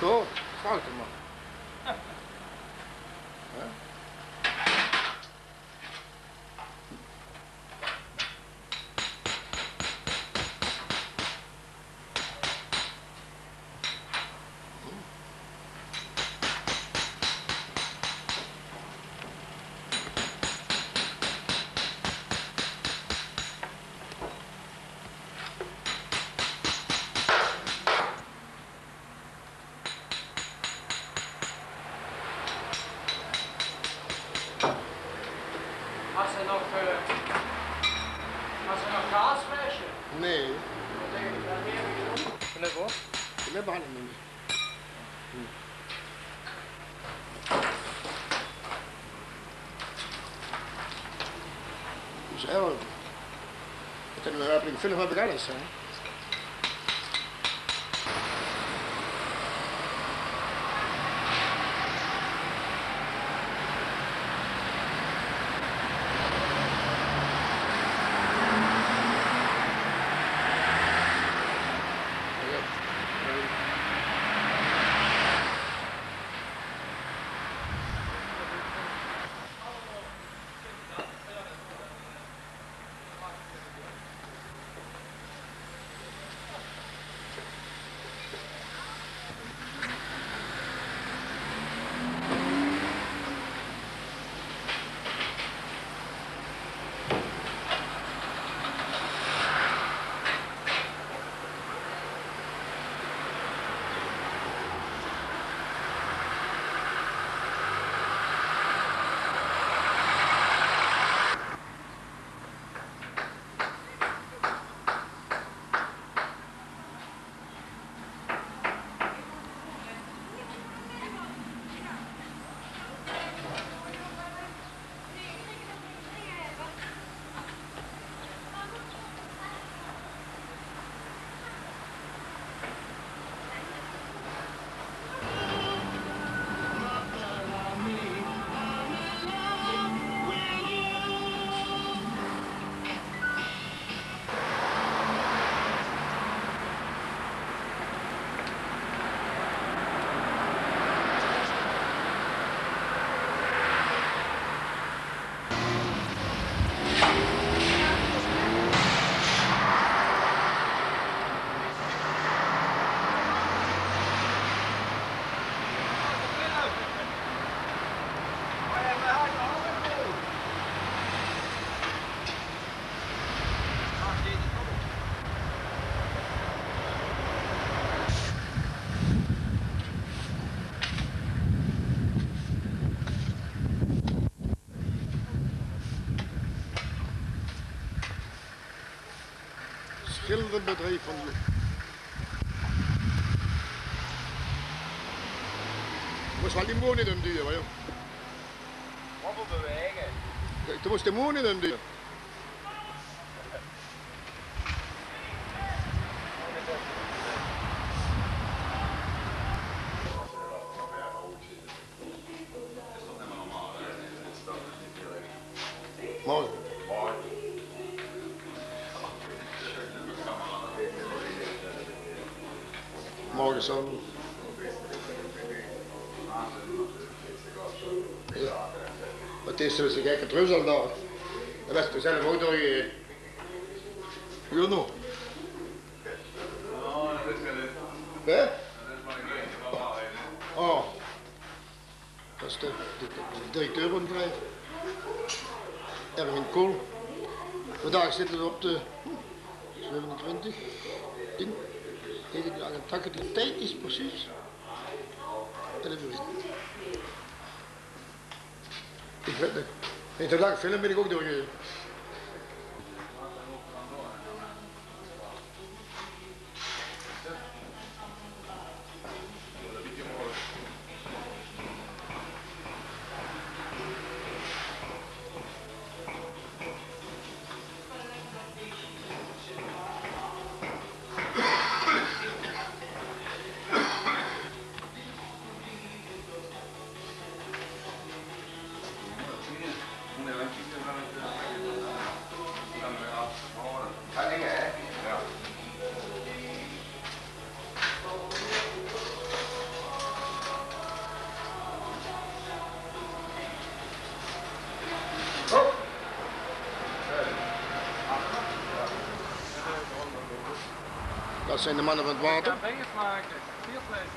So, warte mal. behandelen nu. Dus heel... Ik film heb ik alles, hè. Schilderbedrijf van je. Moest wel die moon in hem duwen, joh. Wat voor bewegen? Je moest de moon in hem duwen. Mooi. Morgen zo. Ja. Het is dus een gekke trus al daar. Dat is er zelf ook doorgegeven. Hier nog. Hè? Oh. Dat is de directeur van het bedrijf. Erwin Kool. Vandaag zitten we op de 27. 10. De tijd is precies 11 uur. Ik weet het. In te lang film ben ik ook doorgegeven. Dat zijn de mannen van het water. Ja, bengels maken. Viervlees.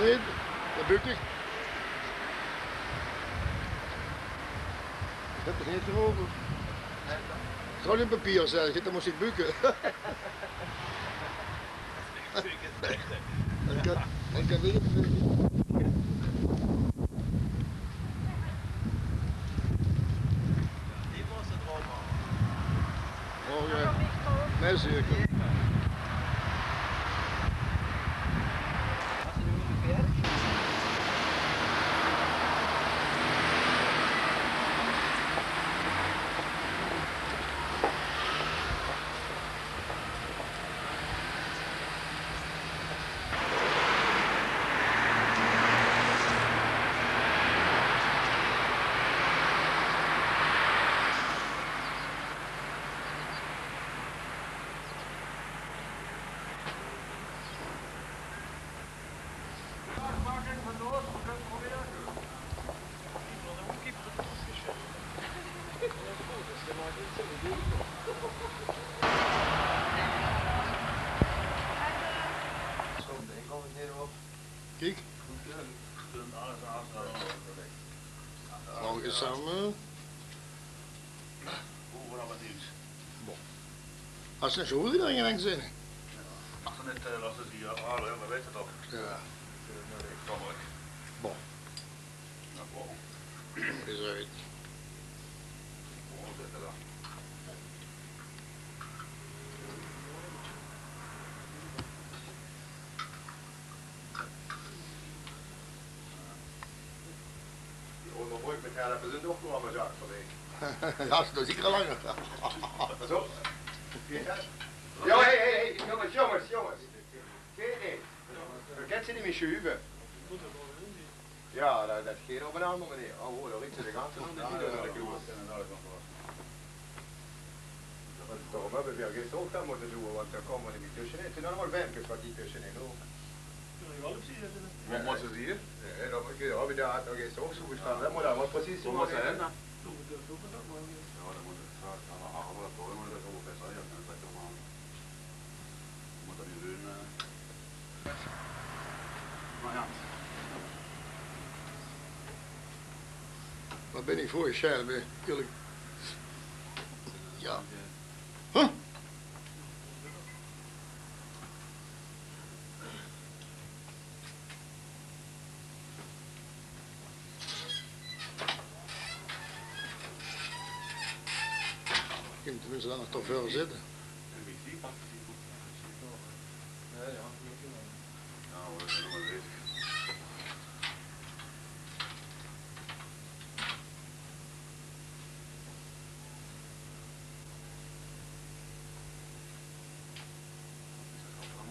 weet, dat bukt ik. Dat is niet erover. Gewoon in papier zeg je, dan moest ik bukken. Ik kan weer. Oh ja, nee zeker. Kijk. Langzaam. Als ze zo goed dan gaan zijn. Als ze net laten zien, ja, we weten het al. Ja. Ik kan wel. Bon. Nou, bon. Is uit. Bon, zetten dan. Mooi met haar hebben ze nog wel maar zaak vanwege. Ja, dat is ik al langer. Pas op. Ja, hé, jongens. Kijk, vergeet ze niet meer schuiven. Ja, dat gaat op een andere manier. Oh, hoor, dat riet ze de ganse naar de kroeg. Daarom hebben we weer geen hoog aan moeten doen, want daar komen we niet tussenin. Het is nog maar 5 wat die tussenin hoor. Wat moet ze hier? Ja, dan heb je daar nog eens hoog gestaan. Dat moet dan wel precies zo moeten zijn. Ja, dan moet het vaak aan de haven, dat hoor, maar dat is ook best wel heel snel. Moet dat niet doen. Maar ja. Wat ben ik voor je Shelby? Jullie. Ja. Huh? Je kunt tenminste dan nog toch veel zitten. Nou, dat is nog maar bezig.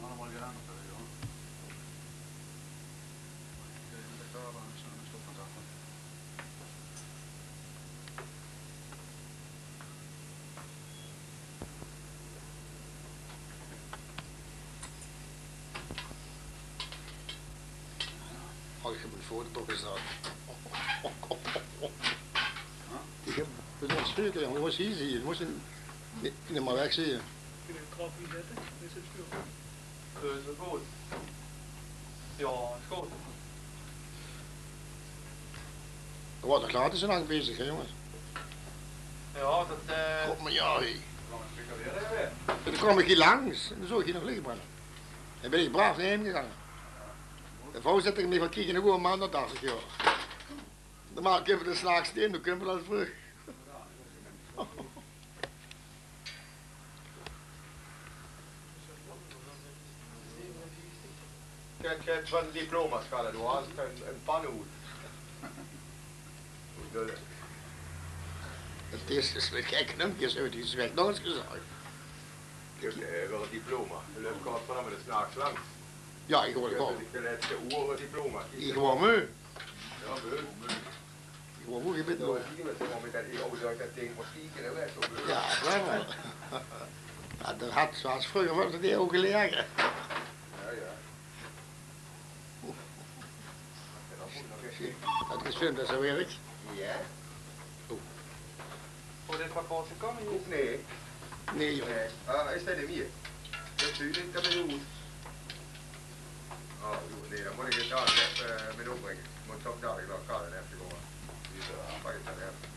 Allemaal gedaan op de jongen. Ik daar aan de stop van zakken. Oh, ik heb het voor de toch gestaan. Ik heb het nog sturen, jongen. Je moest hier zien. Je moest niet maar weg zien. Kun je een trapje zetten? Is het stil? Dat is wel goed. Ja, is goed. Er wordt nog later zo lang bezig, hè, jongens. Ja, dat God, maar ja, hé. Dan moet ik weer even. En dan kwam ik hier langs en dan zag ik hier nog liggen, man. Dan ben ik braaf naar hem gegaan. De voorzitter me van kijken, gewoon maandag dacht ik, joh. Normaal kunnen we er s'nachts in, dan kunnen we dat terug. Ik heb van diploma's gehad, du hast een pannenhoed. Het is weer gek, hè? Je zou het weg nog eens gezegd. Ik heb wel een diploma. Je loopt gewoon vanaf met de s'nachts langs. Ja, ik hoor Ik gewoon. heb de laatste oren diploma. Ik gewoon mee. Ja, leuk. Ik gewoon moe, je bent Ja, nog. zie je met zo met dat auto uit dat ding van kieken en weg. Ja, wel. Ja, dat had zoals vroeger was het die ook gelegen. Ja. En dan moet nog eens zien. Dat is film, dat zo werkt. Ja? voor dit rapport te komen. Of nee? Nee, joh. Nee. Ah, is dat hem hier? Dat is u, dat ben je goed. Ja, jo, nee, dan moet ik het daar even met opbrengen. Ik moet toch dadelijk wel elkaar en even gewoon. Pak het dan even.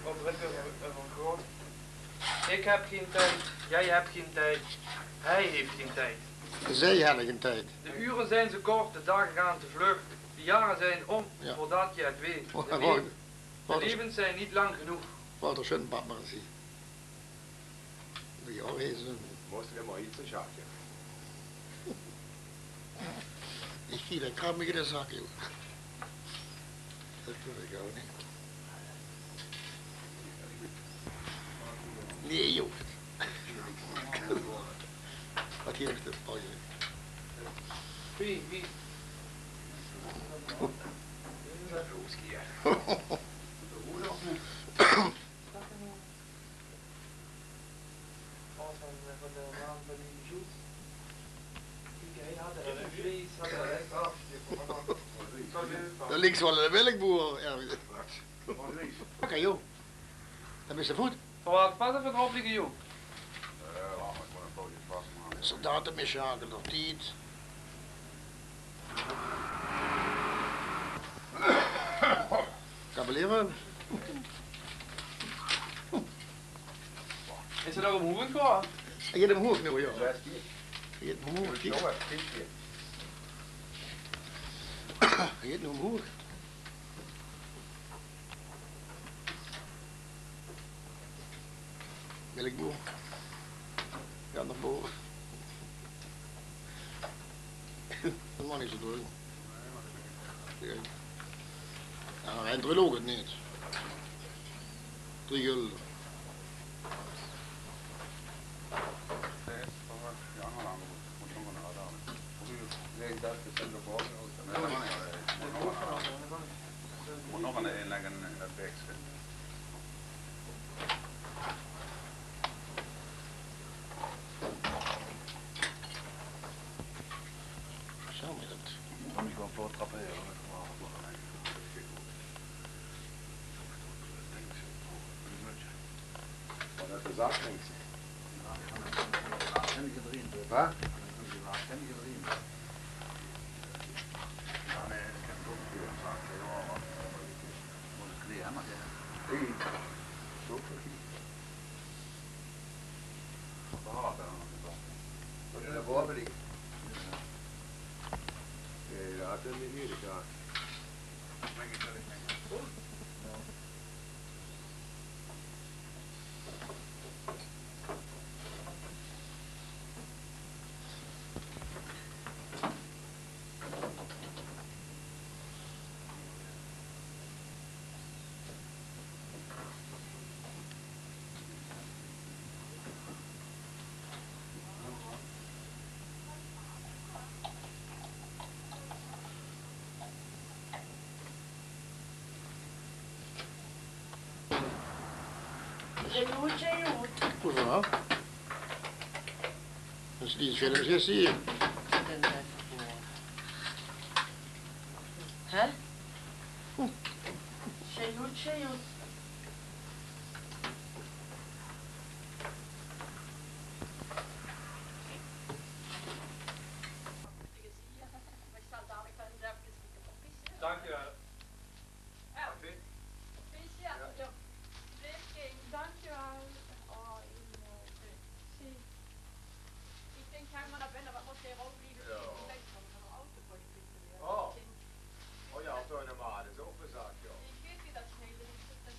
Wat heb je van groot? Ik heb geen tijd, jij hebt geen tijd, hij heeft geen tijd. Zij hadden geen tijd. De uren zijn zo kort, de dagen gaan te vlug. De jaren zijn om, Ja. voordat je het weet. De levens zijn niet lang genoeg. Wouter Schönbach maar zien. Die al eens Moest er maar iets te schaken. ik zie dat krabbig in de zak, joh. Dat doe ik ook niet. Nee, joh. Wat hier is de pauze. Wie? Dat links wel een melkboer. Ja. Oké, joh. Dat is de voet. Wat pas even erop liggen, joh. Soldaten misjagen nog niet. Kabeleren. Is er nog een hoeveel klaar? Je hebt hem hoog nu, joh. 16. Je hebt hem hoog. Kijk. Jongen, 10 keer. Je hebt hem hoog. Melkboer. Ja, naar boven. Dat mag niet zo druk. Ja, hij druk ook het niet. 3 gulden. Moet nog een inleggen in het bekje. Zo met het. Dan moet ik wel voor trappen hier. Wat dat de zaak links. Wat? En boven die. Nee, dat had hem niet neergegaan. Goed verhaal. Dus die films is hier. Hè? Sejut. Dank je wel. Dankjewel. Oh, zie. Ik denk, ga maar naar binnen, wat moet jij ook liever Ja. van een auto voor je kunt weer. Oh. Oh ja, toch normaal, dat is ook een zaak, joh. Ik weet niet dat snel is.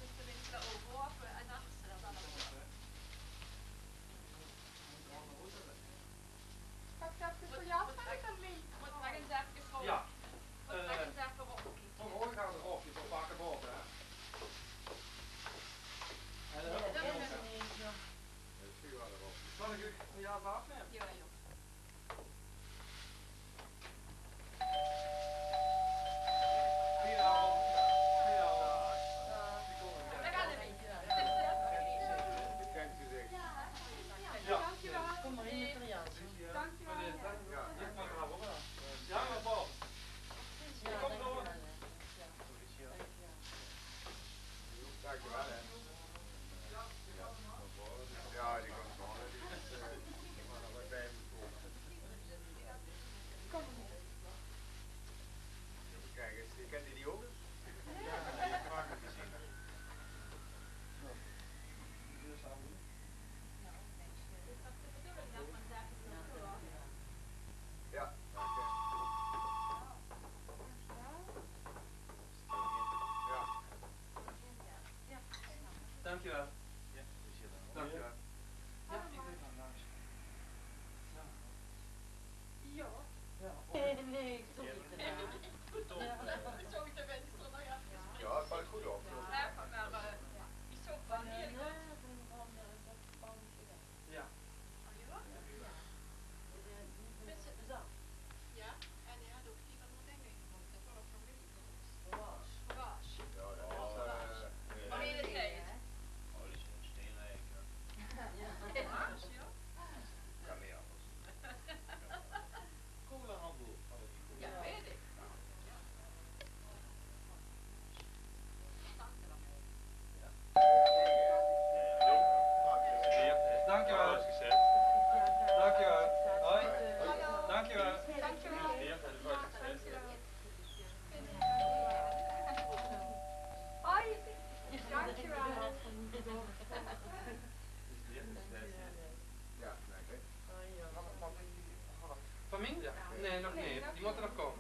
moeten nog komen.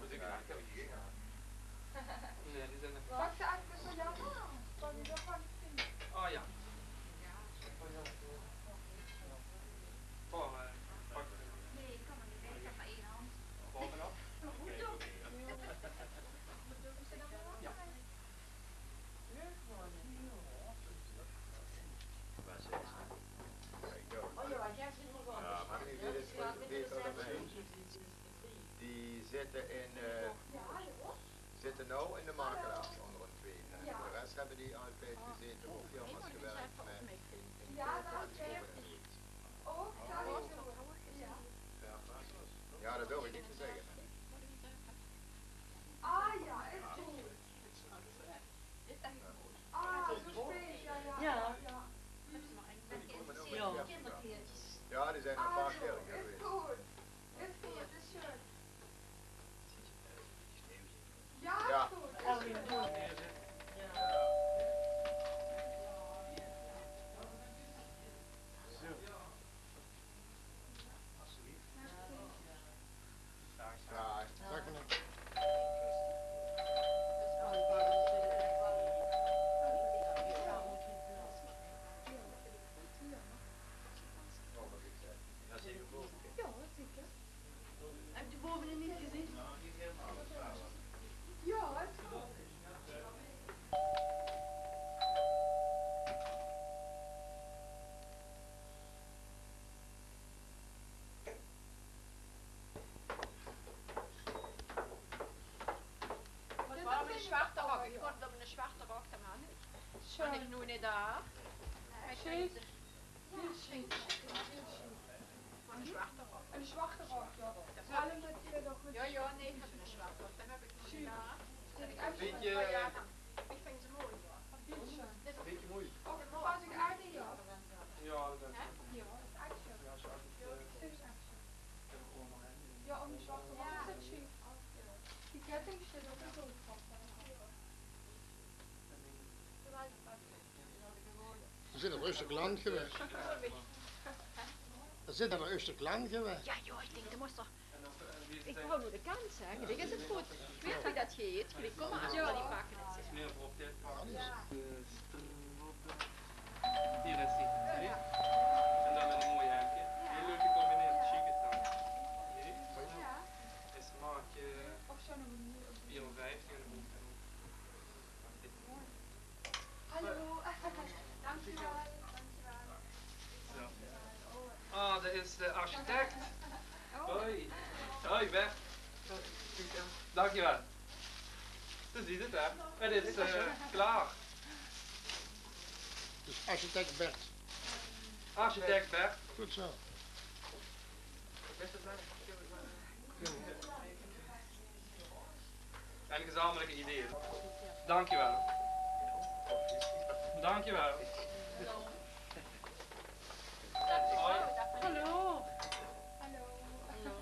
Nee, die zijn er. Pak ze even zo jammer. Kan je dat van zien? Oh ja. Voor, pak. Nee, ik kan het niet. Ik heb maar één hand. Bovenop. Goed toch? Wat doen ze dan wel? Ja. Oh ja, jij zit nog wel. Ja, maar nu dit is beter dan mij. Die zitten nou in de makelaars onder een twee. En de rest hebben die altijd gezeten op firma's gewerkt met Ja, dat is ook. Ja, dat durf ik niet te zeggen. Ah ja, is goed. Ah, zo steeds, ja. Ja. Ja. Kinderkleertjes. Ja, die zijn een Ah, paar zo, keer is geweest. goed. Is goed, is schön. Ja, Ja. is goed, is goed. Ja, Dag meneer. Heb je bovenin niet gezien? Ja, is goed. Wat waarom een zwarte rok? Ik vond dat een zwarte rok te maken. Kan ik nu niet daar? Chic. Heel chic. Van een zwarte rok. Een zwarte rok, ja. Zelf met je nog met... Ja, nee, ik heb een zwarte rok. Dan heb ik nu niet daar. Zet ik even Vind met je- mijn Ja, jaren. ik vind ze mooi. Biertje. beetje moeilijk. Of pas ik uit in jou? Ja, dat is Hè? Ja, dat is echt chic. Ja, zo uit het Dit is echt chic. allemaal heen. Ja, om die zwarte rok is het chic. Die ketting zit ook niet op. We zijn een rustig land geweest. We zijn een rustig land geweest. Ja, joh, ik denk, dat moest toch... En dan wie is Ik het wou nu de kans zeggen. Dit is het goed. Ik weet wie dat heet. Jullie komen aan Ja. die pakken het zitten. meer voor op dit? Ja. Hier is die. Zie je? En dan met een mooi hemdje. Heel leuk gecombineerd. Chic is dat. Zie je? Ja. Is maatje Of zo nog een 54 en een Hallo. Dankjewel. Ah, dat is de architect. Hoi. Hoi, Bert. Dankjewel. Zo ziet het, hè. Het is klaar. Dus architect Bert. Architect Bert. Goed zo. En gezamenlijke ideeën. Dankjewel. Dankjewel. Hoi. Hallo. Hallo.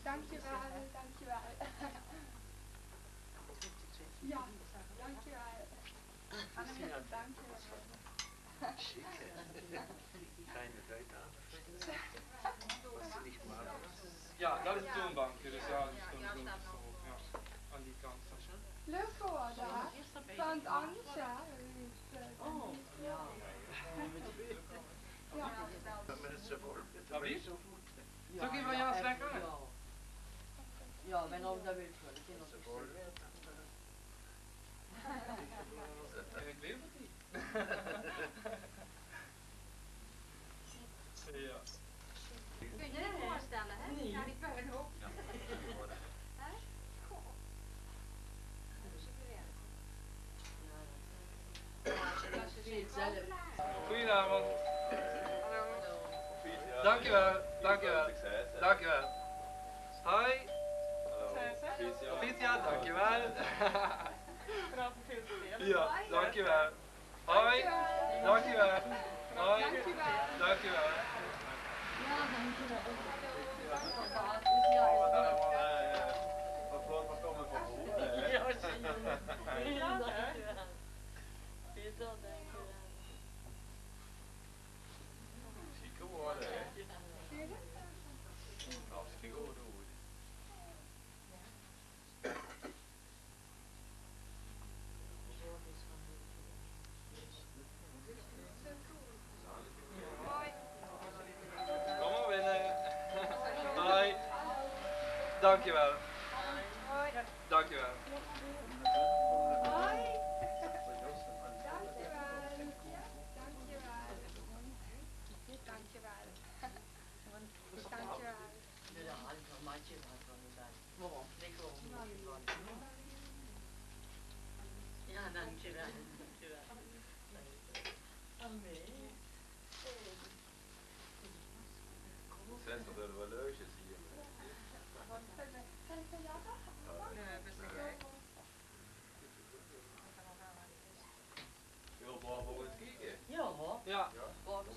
Dankjewel, dankjewel. Ja, dankjewel. Dankjewel. Ja, dat is de toonbank. Dus ja, die stond zo. Ja, aan die kant. Leuk hoor, daar. Van het anders, ja. Oh, ja. Ja. Wat wie? Zal ik even jou slecht aan? Ja, mijn oom, dat weet ik wel. Ik ken dat ook. Ik weet het niet. Ja. Kun je je niet voorstellen, hè? Nee. Ja, die puinhoop. Goedenavond. Dankjewel, dankjewel. Dankjewel. Hoi. Profitia, dankjewel. Ja, dankjewel. Hoi. Dankjewel. Hoi. Dankjewel. Ja, dankjewel. Hartstikke goed. Dankjewel. Hoi. Dankjewel. Hoi. Dankjewel. Dankjewel. Dankjewel. Dankjewel. Ja, dankjewel. Zijn toch wel leusjes hier? Heel braaf voor het kijken. Ja, hoor. Ja, Wat? dat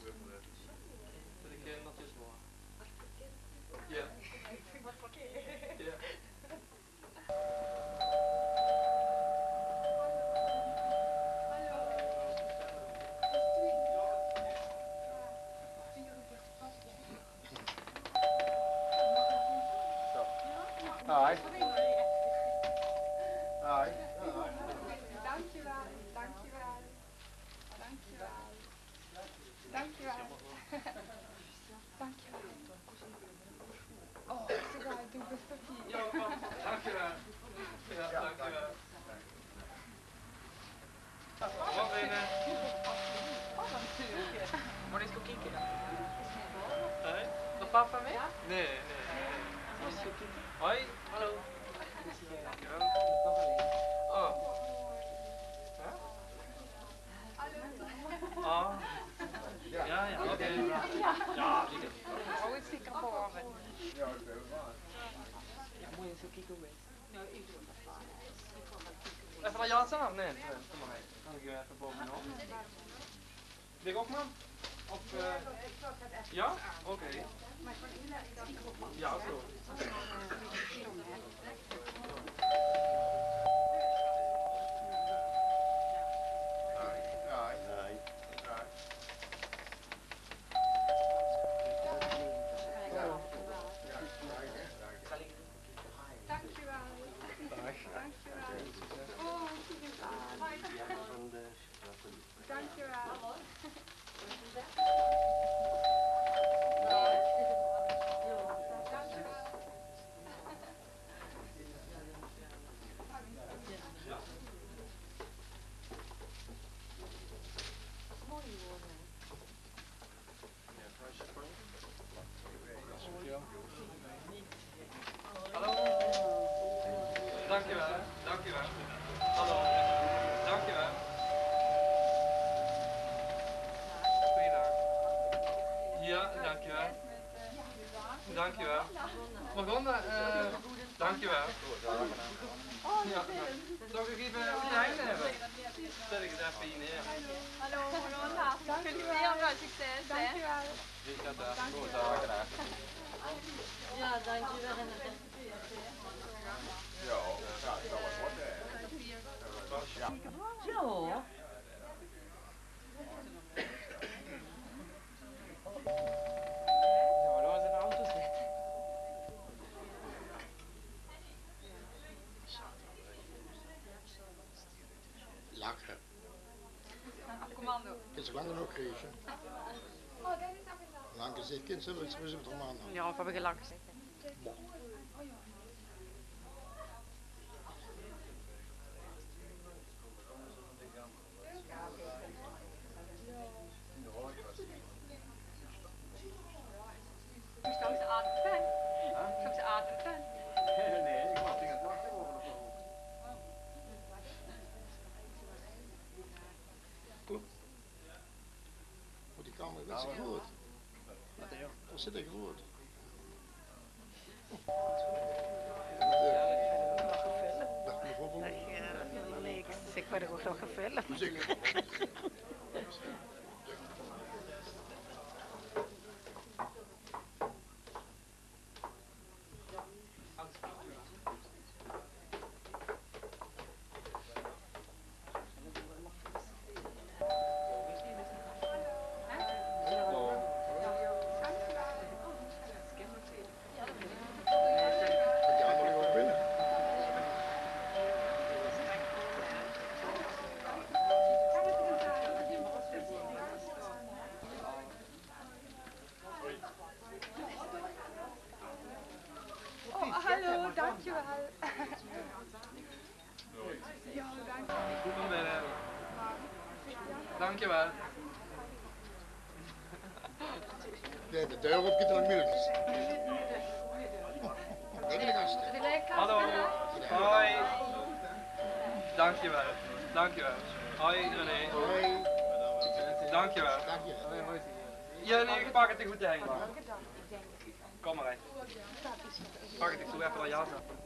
ik netjes hoor. Ja. Ja. Hoi. Hoi. Dankjewel. Dankjewel. Dankjewel. Dankjewel. Dankjewel. Oh, sogar du bist okay. Ja, dankjewel. Ja, dankjewel. Wat binnen? Moet ik ook kijken? Hoi. De papa mee? Nee, nee. Hoi. Hallo. Dankjewel. Oh. Oh. Ja, ja, oké. Ja, zeker. Oh, het zit kapot. Ja, ik ben waar. Ja, moet je zo kijken hoe Even naar Jan aan? Nee, kom maar heen. Dan ga ik even bovenop. Lig op, man? Of, ja? Oké. Ja, zo. Dankjewel. Dankjewel. Oh, kijk eens aan. Dankjewel. Hallo. Dankjewel. Dankjewel. Hallo. Dankjewel. Goeiedag. Ja, dankjewel. Dankjewel. Magonda, dankjewel. Ja, zou ik even klein hebben? Zet ik het even hier neer. Hallo, Ronda. Dankjewel. Succes. Dankjewel. Ik ga daar goed graag. Ja, dankjewel. Ja, dat zal wat worden. Ja hoor. Ja, maar daar is een auto zitten. Lachen. Commando. Is er lang genoeg geweest? Oh, dat is afgezet. Lang gezegd, kind, zullen we het er maanden. Ja, of heb ik lang gezeten? Zou ze ademen? Zou ze ademen? Nee, ik was tegen het wachten over de Oh, die kamer, dat is groot. Dat zit echt groot. Dag mevrouw Bommel. Niks. Ik word ook nog gefilmd. Zeker. Die andere liggen ook binnen. Dankjewel. Ja, dank. Kom binnen. Dankjewel. De deur op je nog minuutjes. Denk de gasten. Hallo. Hoi. Dankjewel. Dankjewel. Hoi René. Hoi. Dankjewel. Dank je. Ja, nee, ik pak het goed heen. Kom maar heen. Pak het, ik doe even dat jas aan.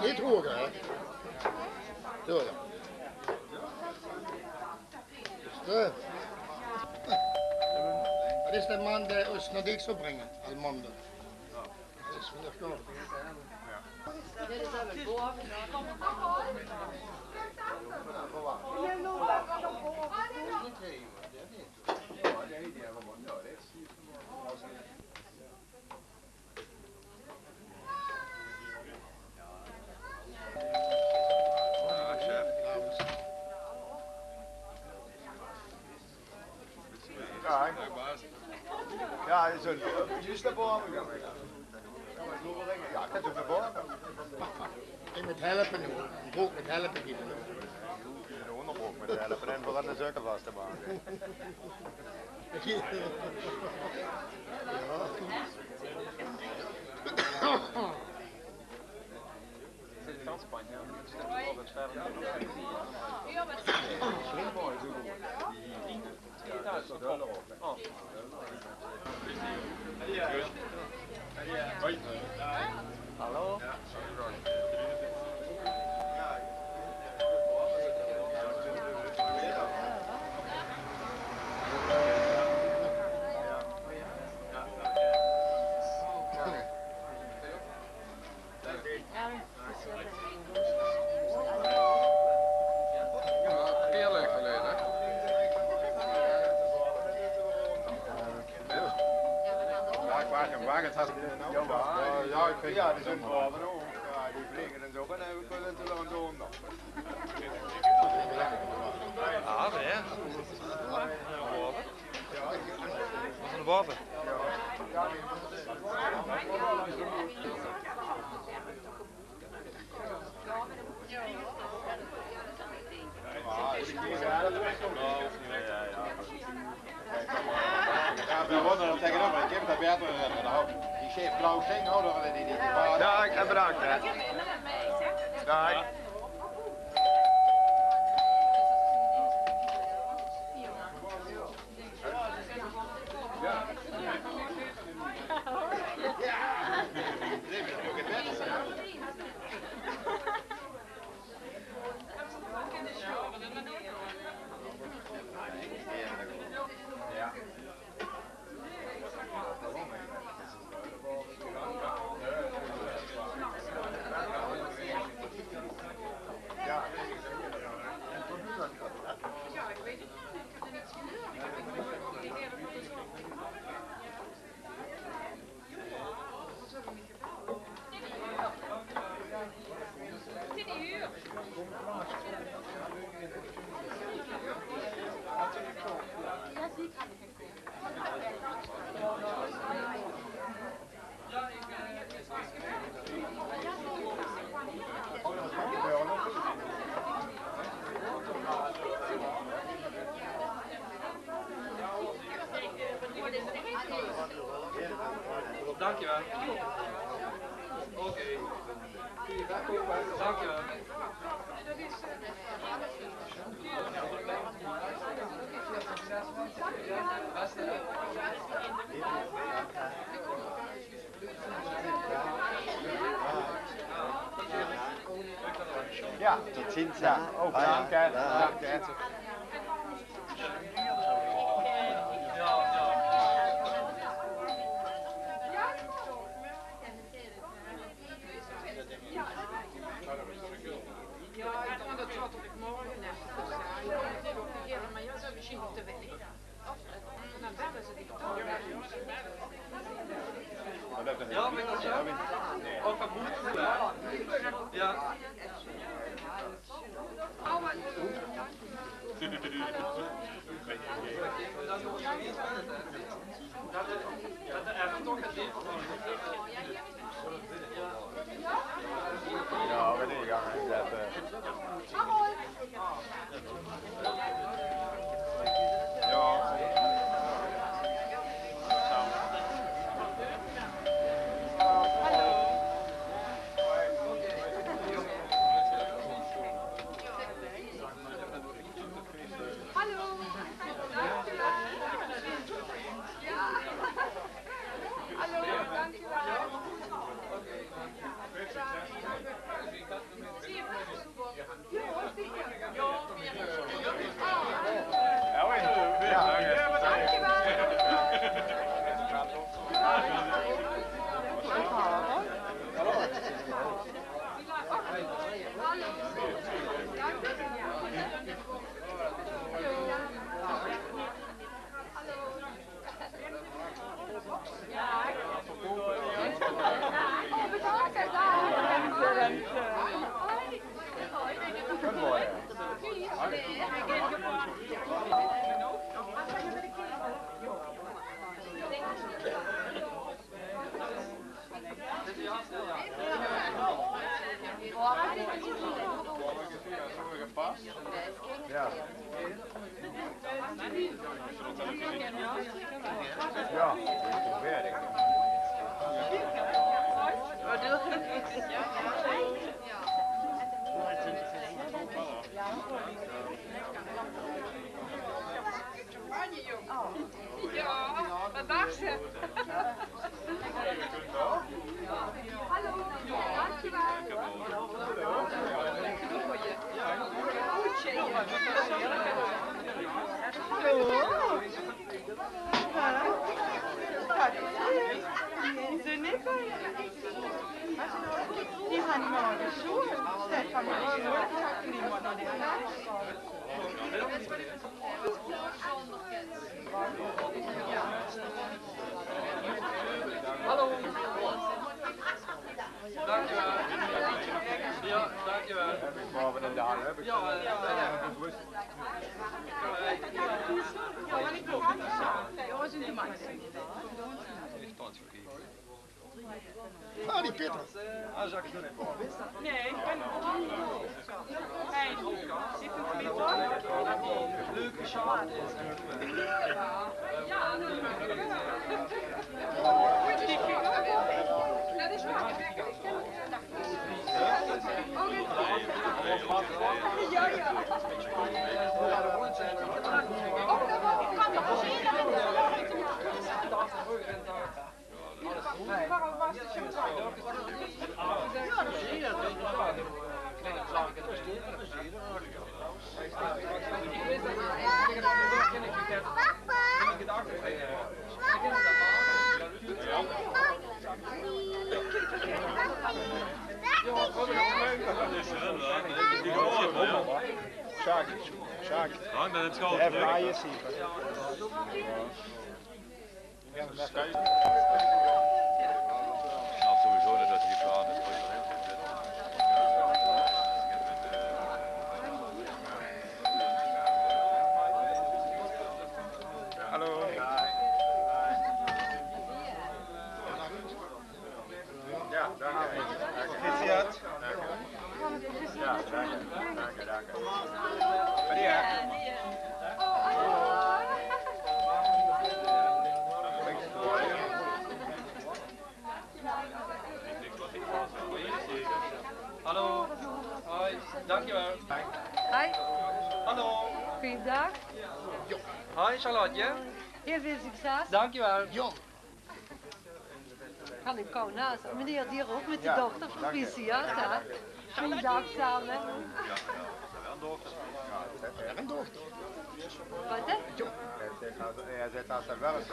Niet hoger, hè? Zo ja. Dus dat is de man die ons naar dit zou brengen, Almanda. Dat is weer goed. Dit is wel boven. Ja, zo. Juist naar boven gaan. Ja, ik ga zo naar boven. Ik moet helpen nu. Ik broek met helpen gieten. De onderbroek met helpen en voor aan de suiker vast te maken. Ik Zit in Spanje, ja. Wat verder. Ja, wat zeg je? Thuis, dat klopt. Oh. Hoi. Hallo? Heerlijk geleden. Ja, ik waag hem, het had ja, ik vind ja, die zijn vooral ook. Ja, die vliegen en zo, en we kunnen het er doen nog. Ah, det är. Vad som det var för? Ja, we worden er tegenover, ik heb dat beter die chef Klaus ging houden we die. Ja, ik heb bedankt hè. Dag. Dankjewel. Oké. Dankjewel. Ja, tot ziens. Ja, ook bedankt hè. Bedankt hè. Ja, weet je zo? Ook een boek. Ja. Dat er even toch het licht. Ja, we die gaan zetten. Ja. Hallo, dankjewel. Ja, werk. Wat doe je? Ja, wat dacht ze? Hallo, dankjewel. Die gaan niet naar de zomer. Dat kan niet naar de huis. Hallo. Dankjewel. Ja, dankjewel. Boven de dalen heb ik. Ja, Ah, die Peter. Ah, zal ik het doen even boven. Nee, ik ben Hey, zit het weer hoor? leuke sjaal. Ja, dat is waar. Ja, ja. Waarom was het zo? Sjaak. Hang dan het school. Even naar je zien. Nou, sowieso net dat hij praat. Hallo. Ja, dank je. Gefeliciteerd. Ja, dank je. Maria. Hallo. Hoi. Dankjewel. Hi, Hallo. goeiedag. Hoi Charlotte. Heel veel succes. Dankjewel. Jon. Kan ik komen naast. Meneer die hier ook met de Ja, dochter. dank je. Proficiat, hè. Goeiedag samen. Er een dochter. Wat hè? Hij zit als een werk.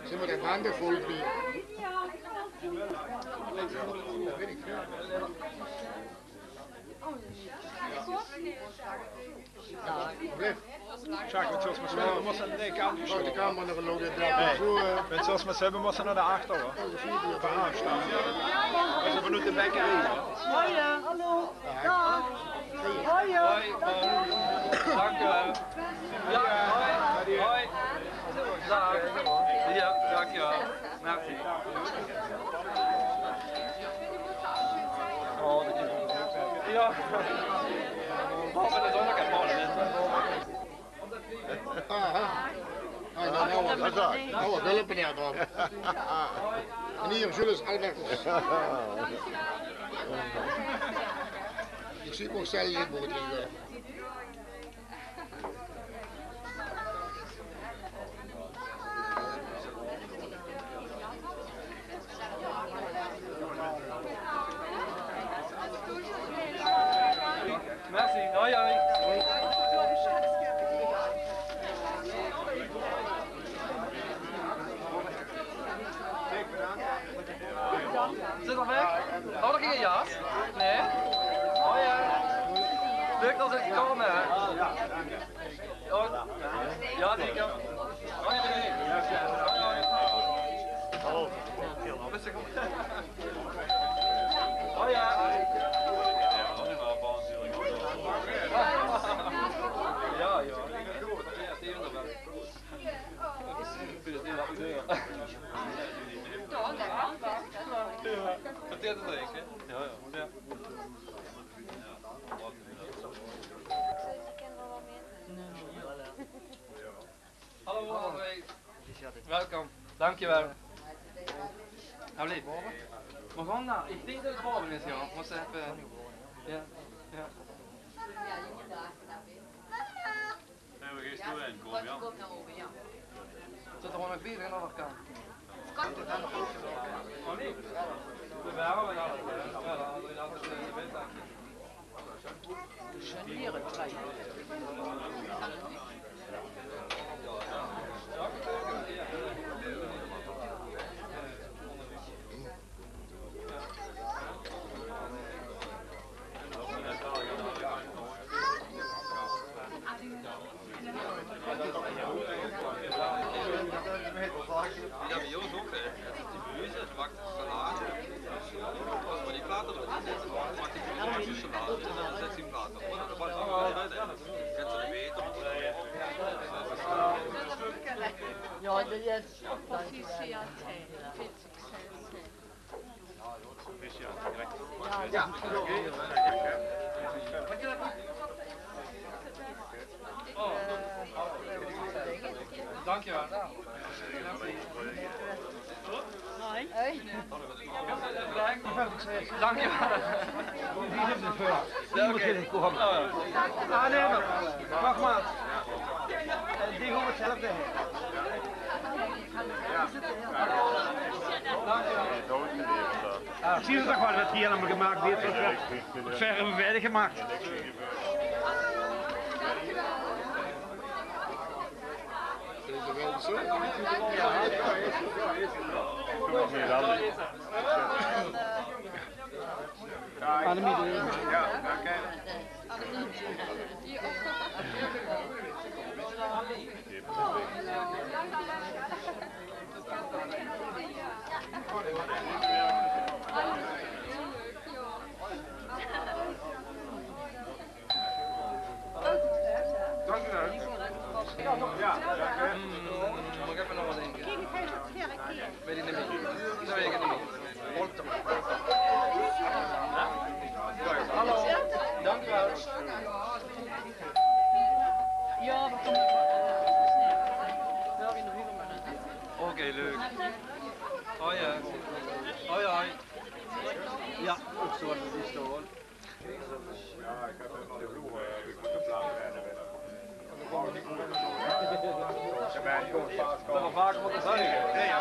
Ze moeten de banden vol bieden. Blijf. Sjaak, met zoals we hebben, moesten de kant. Zou de kamer nog lopen? Met zoals we hebben, moesten naar de achter hoor. Verhaal staan. We zijn benieuwd de bekkerij. Hoi, hallo. Dag. Hoi, Hoi. Dankjewel. Ja, hoi. Hoi. Dag. Ja, dankjewel. Merci. Oh, dat is goed. Ja. Behalve de zonnige mannen. Aha. Nou, wat hulp meneer dan. En hier, Jules Albertus. Ik zie ook zelf in boord liggen. Merci. Hoi, hoi. Zit al weg? Oh, dat ging een jas? Nee? Oh ja. Leuk dat ze gekomen hè? Oh. Ja, zeker. Hoi, hoi. Hallo. Rustig. Oh ja. Welkom, dankjewel. Allee, we gaan naar, ik denk dat het boven is, ja. Moest even, ja. Nee, we gaan toe en kom, ja. Zit er gewoon nog bier in of kan? Oh nee, we waren wel alles. Ja, dan hadden we alles in de winter. Generen gleich. Ja, bij ons ook, hè. Gemüse, het maakt salade. Als we die platen erin zetten, maakt die gemüse salade en dan zet je hem platen op. Dat was wel uit, hè. Gaat ze niet weten. Ja, dat is Dankjewel. Dankjewel. Aannemer, nogmaals. Die hoeven hetzelfde heen. Zie je toch wel wat hier allemaal gemaakt wordt? Verre verder gemaakt. Mag ik even nog wat denken? Weet ik niet meer. Dat weet ik niet meer. Hallo. Dankjewel. Ja, we komen Oké, leuk. Hoi. Hoi, hoi. Ja, ook zo is het hoor. Ja, ik heb helemaal de vloer. Ik moet de plaat redden. Ze zijn gewoon paard Dat we vaker moeten zeggen. Nee, ja.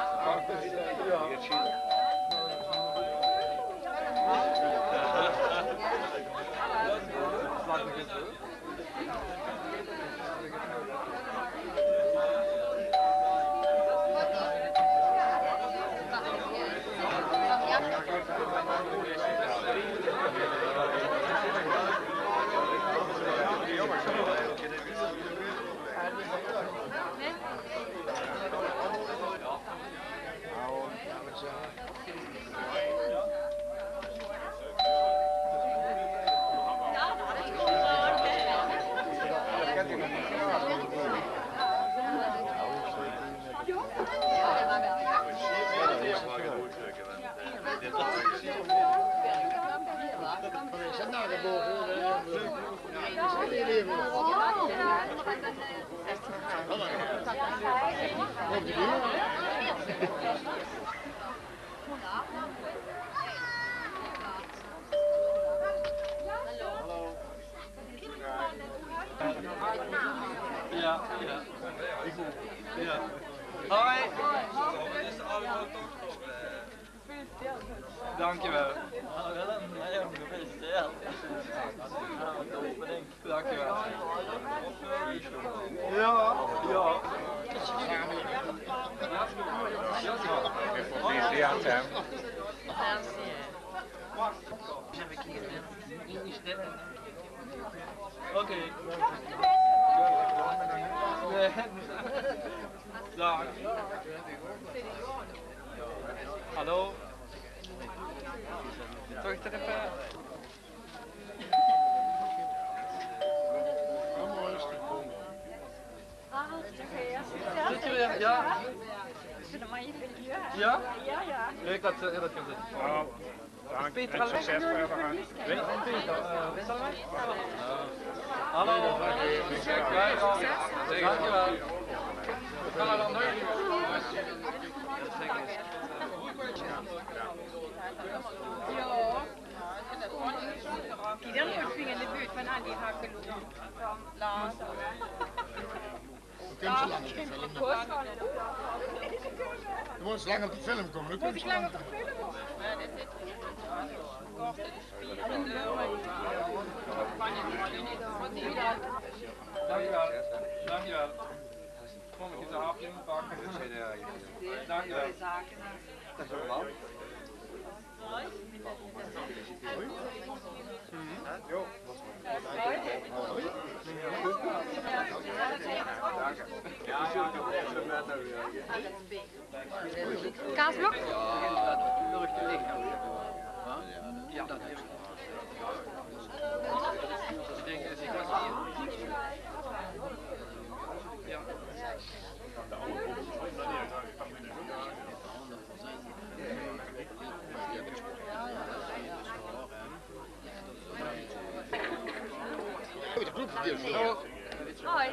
Ja. Hoi. Dankjewel. Dankjewel. Ja. Oké. Dag. Hallo. Zal ik er even... Zit je weer? Ja. Ja? Ja. Ik had dat gezegd. Peter al weg. Peter, hallo. Dankjewel. Kan er dan nooit meer? Ja. Die dan uitvingen in de buurt van al die hakkeloeren van Lars. We kunnen zo lang op de film. We moeten zo lang op de film komen. We kunnen zo lang op de film. Ja, dat is kort in de spieren. Dankjewel. Dankjewel. Kom ik eens een hapje pakken. Dankjewel. Dat is ook wel. Kaasblok? Ja, dat is het. Ik denk dat ik was hier. Ja. De groep verkeerd. Hoi.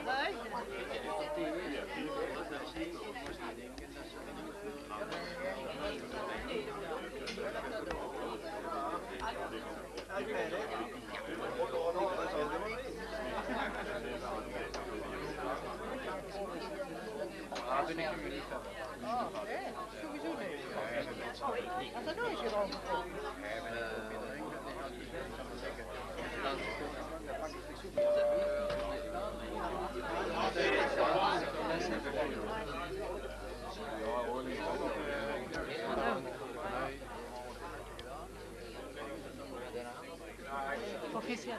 Ja, ben ik er niet van. Sowieso niet. Had er nooit gedronken? Proficiat.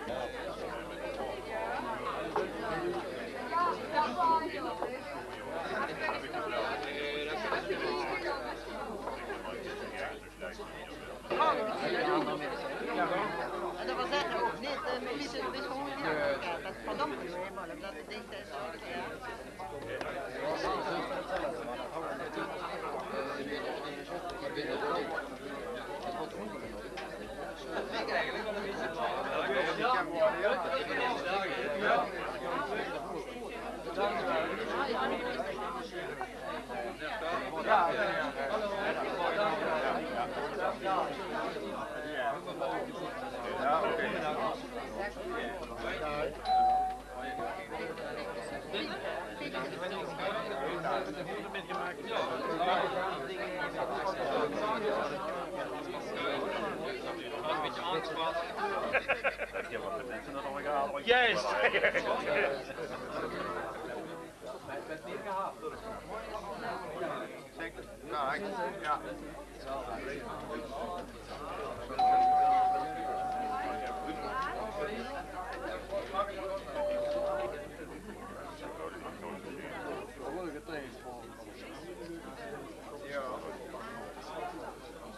En dat was zeggen ook niet, het is gewoon niet dat verdampt nu eenmaal, omdat het ding is. Juist! Ja.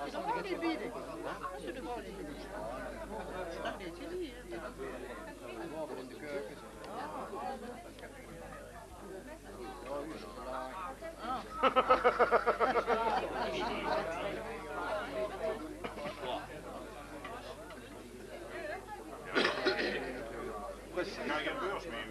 Als ze gewoon niet bieden. Als ze er gewoon niet bieden. Dat weet je niet. In de keuken. Ga je een beurs mee?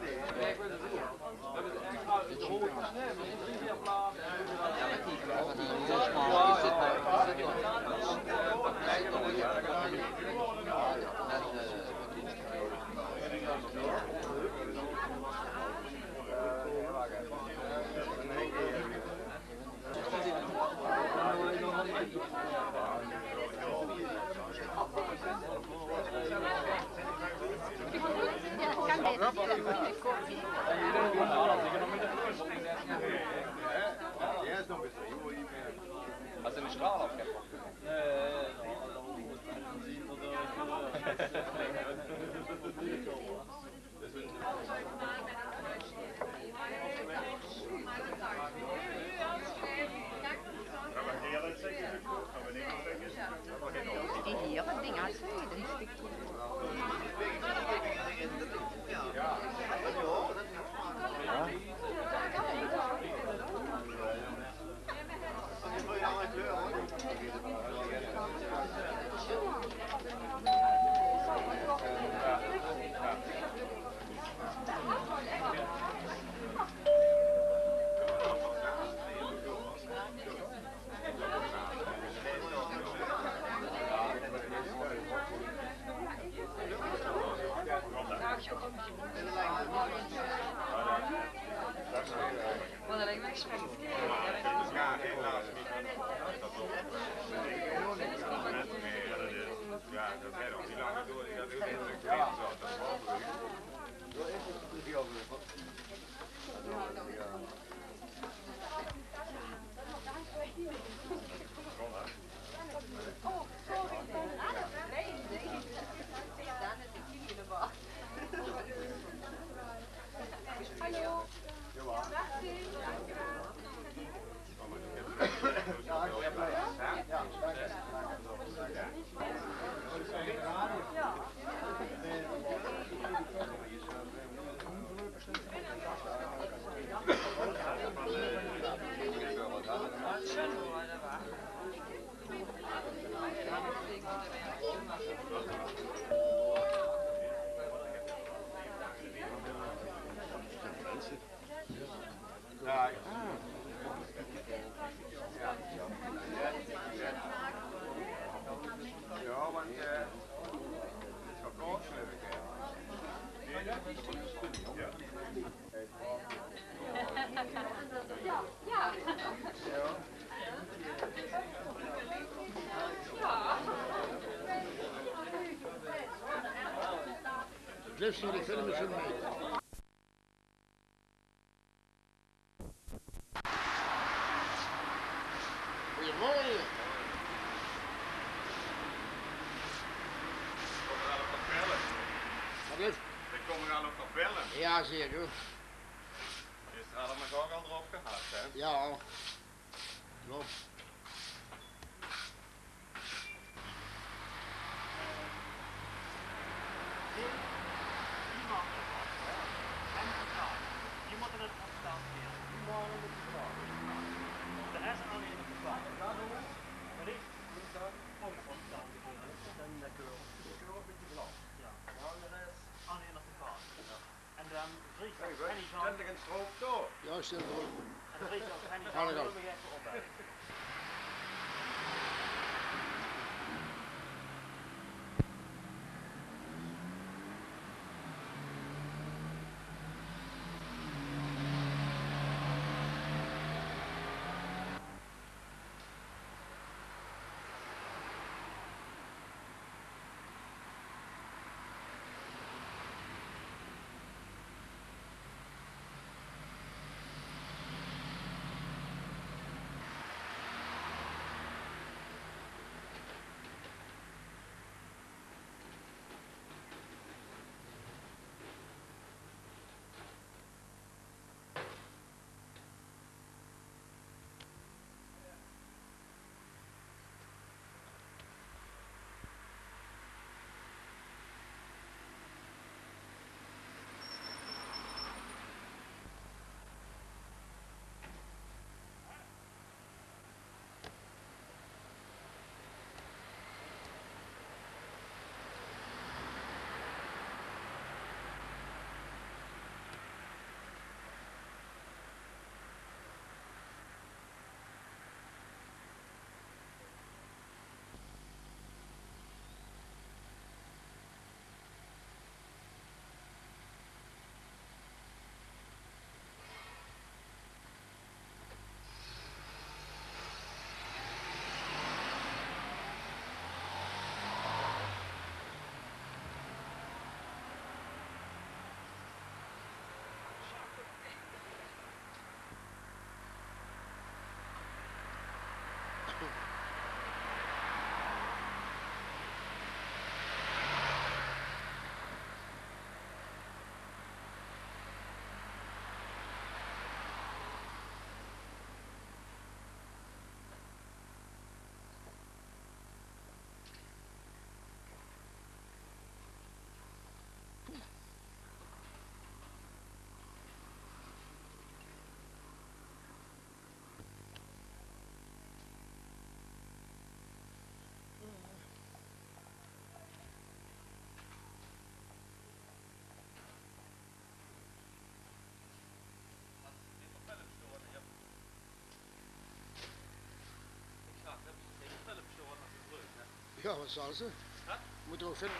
Als er een straal af hebt. Die hier, dat ding uitzijden. Ja, helaas niet. Ja, dat gaat ook niet langer door. Dat is natuurlijk heel zo. Dat is mogelijk. Ja, want het is wel koud, geloof ik. Blijf zo, ik film eens in mee. Goedemorgen. Wat is? Ik kom er al op nog bellen. Ja, zeker. Is er allemaal ook al erop gehad, hè? Ja. Klopt. Je moet het afstand weer. De rest is alleen op de plaat. Wat is? Oh, ik vond het dan. Dan de keur. De keur een beetje blauw. Ja. Nou, de rest alleen op de plaat. En dan vliegt dat Henny van. Zet ik een stroop door. Ja, stil voor. En dan vliegt dat Henny Ga van. er Dan dan. moet je even opbellen. Ja, wat zal ze? Moeten we ook verder.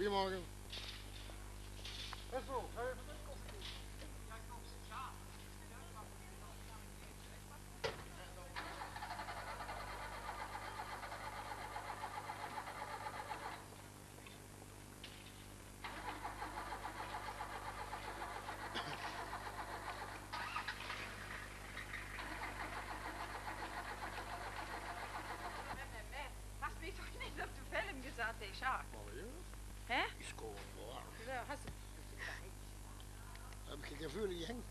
Goedemorgen. Wessel, zou je even met koffie doen? Hast mich doch nicht auf den Film gesagt, ich sag. Hä? Ich scoor. Ja, hast du. Heb ik geen gevoel in je heng?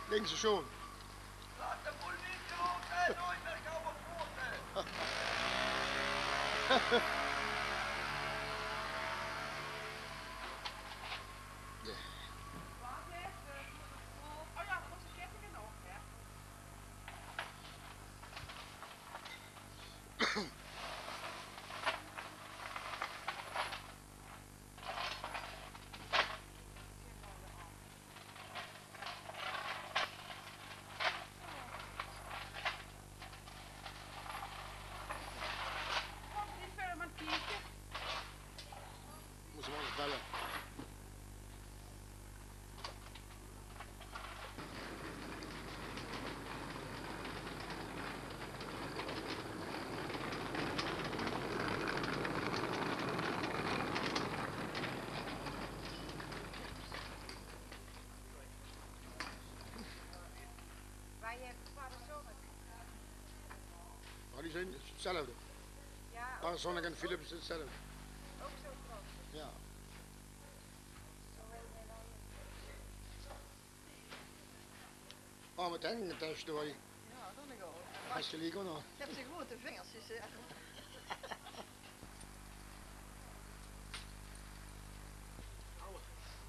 Linkse zoon. Laat de politie op en nooit meer komen voeten! Wacht even. Oh ja, onze kettingen nog, hè? Kom niet verder aan het kijken. Moet ze maar eens bellen. Wij hebben Panasonic. Maar die zijn hetzelfde. Ja, Panasonic en Philips is hetzelfde. ook zo groot. Ja. Oh, met hengingen test hoor je. Ja, dat ik al. Als je liegt ook nog. Ik heb ze grote vingers, dus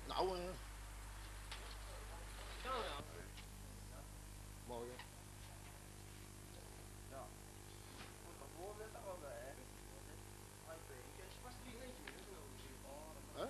Nou, morgen. Huh?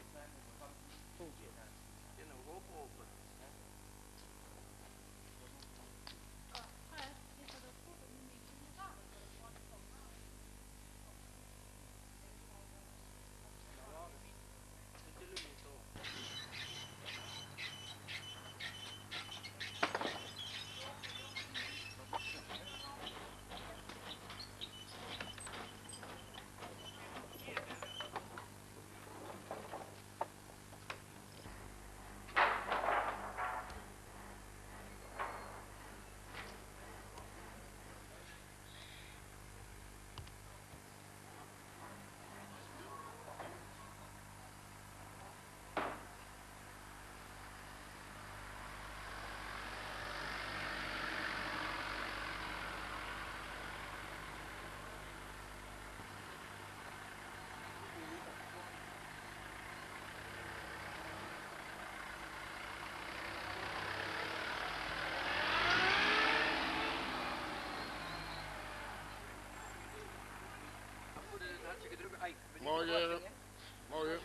Morgen.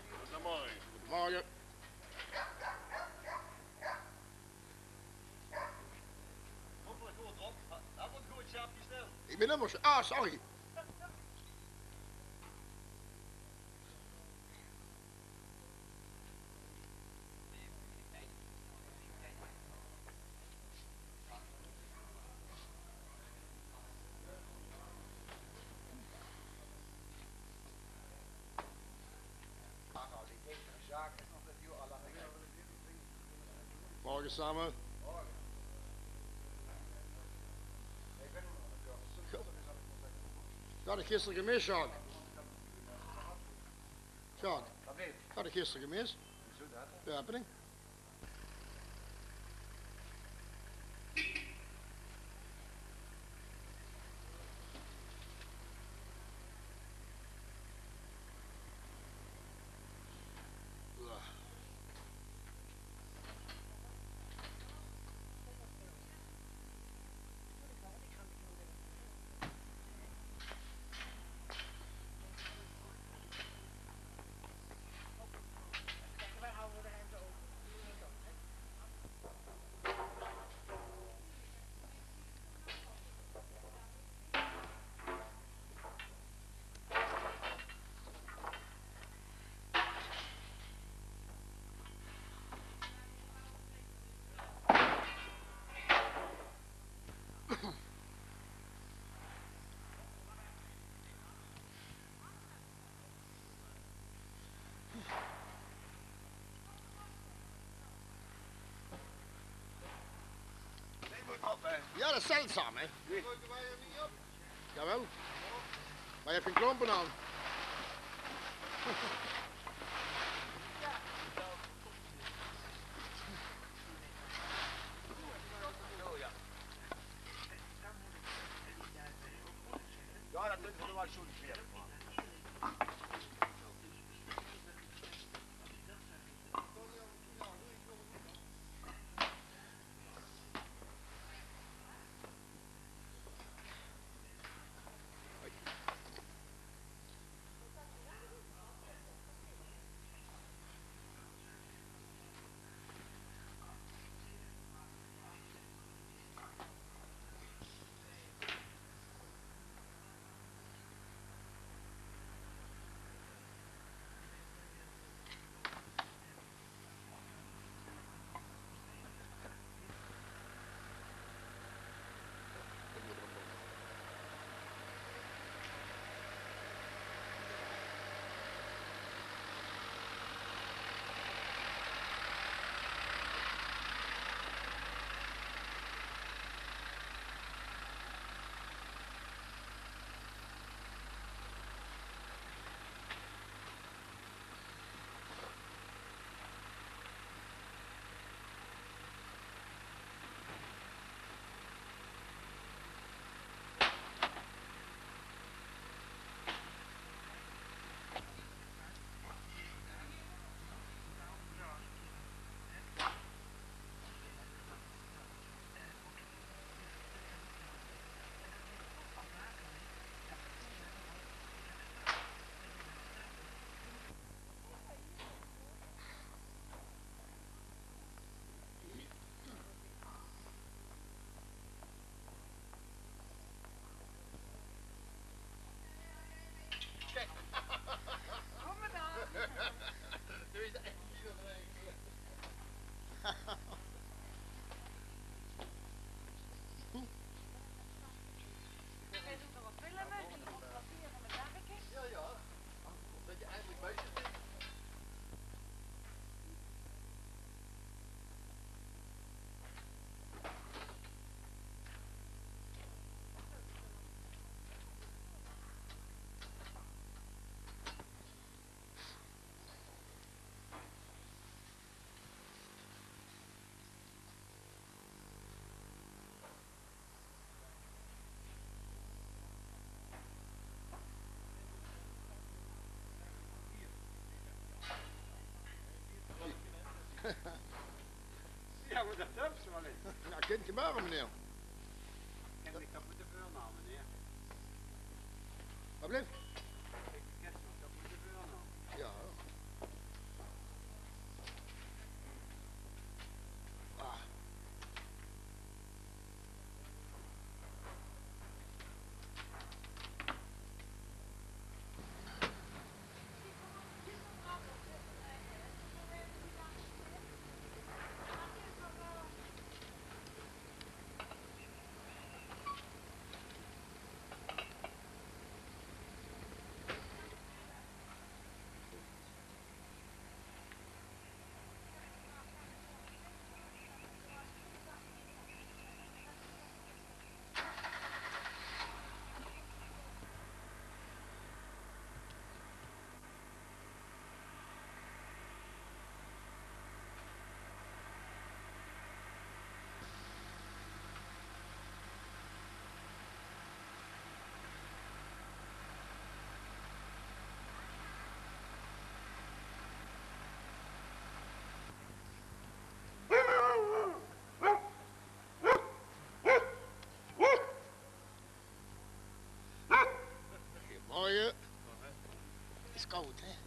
Morgen. Morgen. Hopelijk goed, Rob. Dat wordt goed, Sjaapje, snel. Ik ben helemaal... Ah, sorry. Morgen samen. Dat had ik gisteren gemist, Jacques. Jacques, dat had ik gisteren gemist. Ja, happening. Ja, dat is zeldzaam, hè? Jawel. Maar je hebt geen klompen aan. Ja, dat doen we wel zo weer. Ja, maar dat heb ze wel eens. Ja, kind gebeuren, meneer. En ik heb de beurnaam, meneer. Wat blijft? Ik ken de beurnaam. Ja. Ah. Goedemorgen. Het is koud, hè?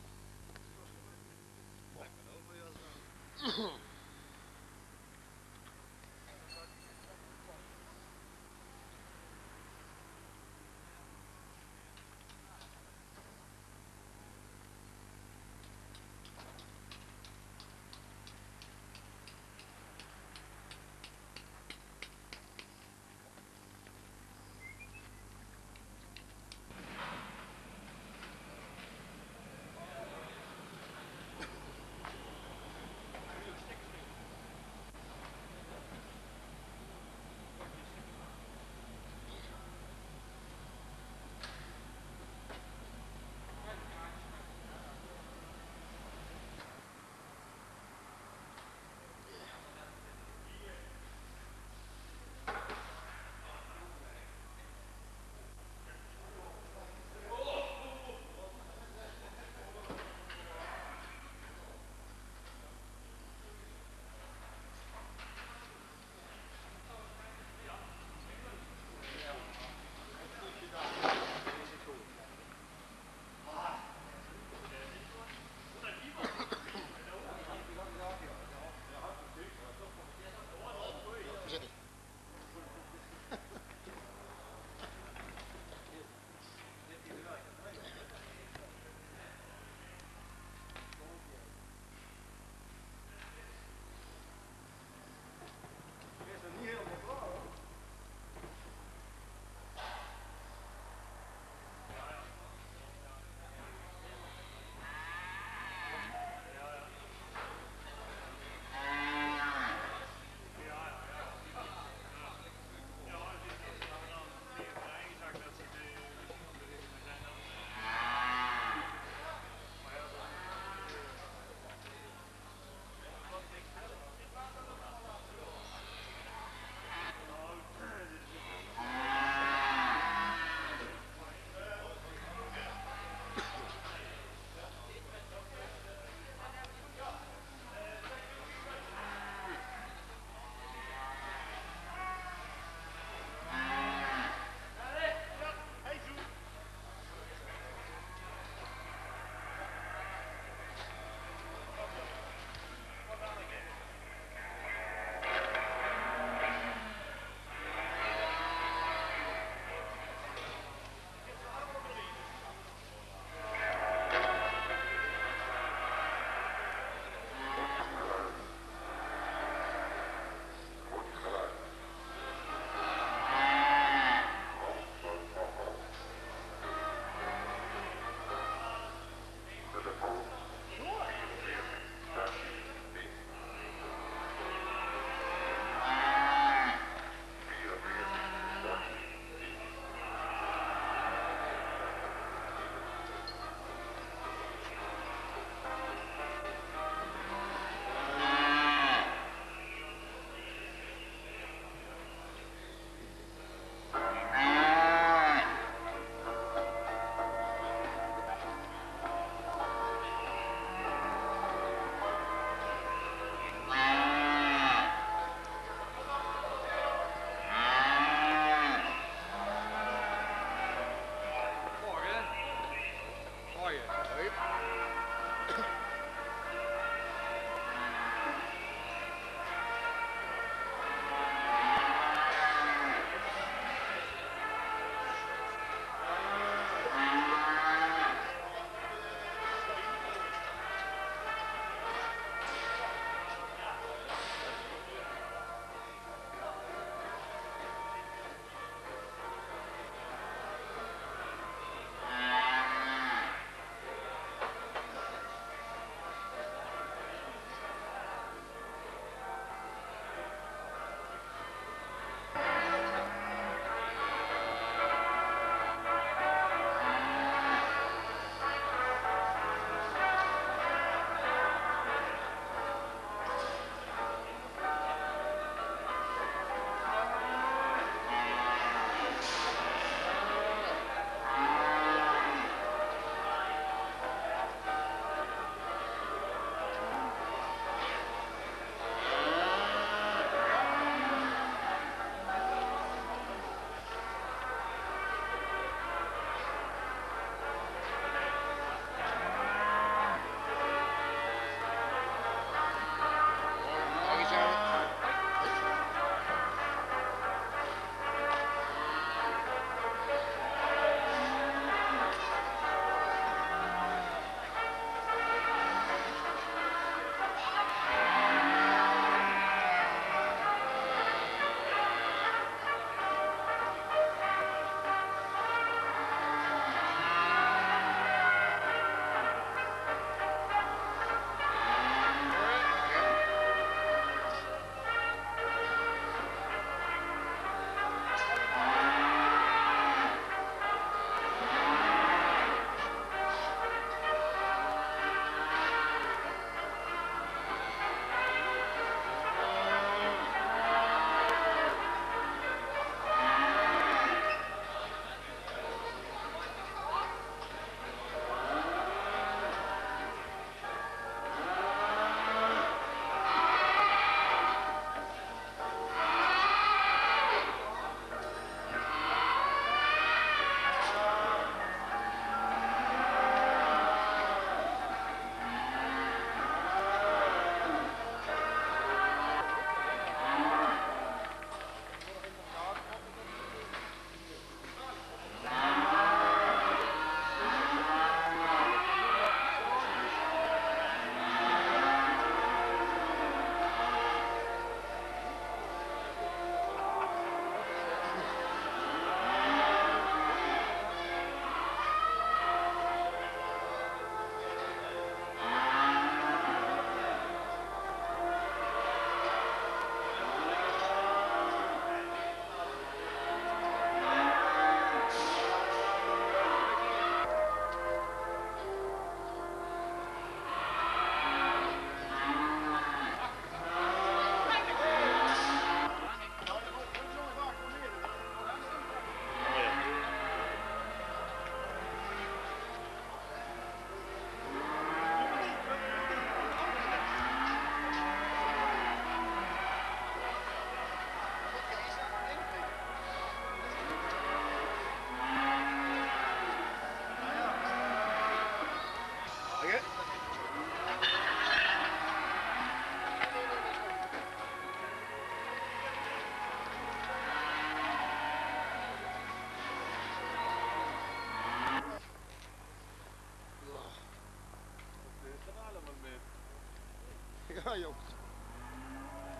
Ja, joh.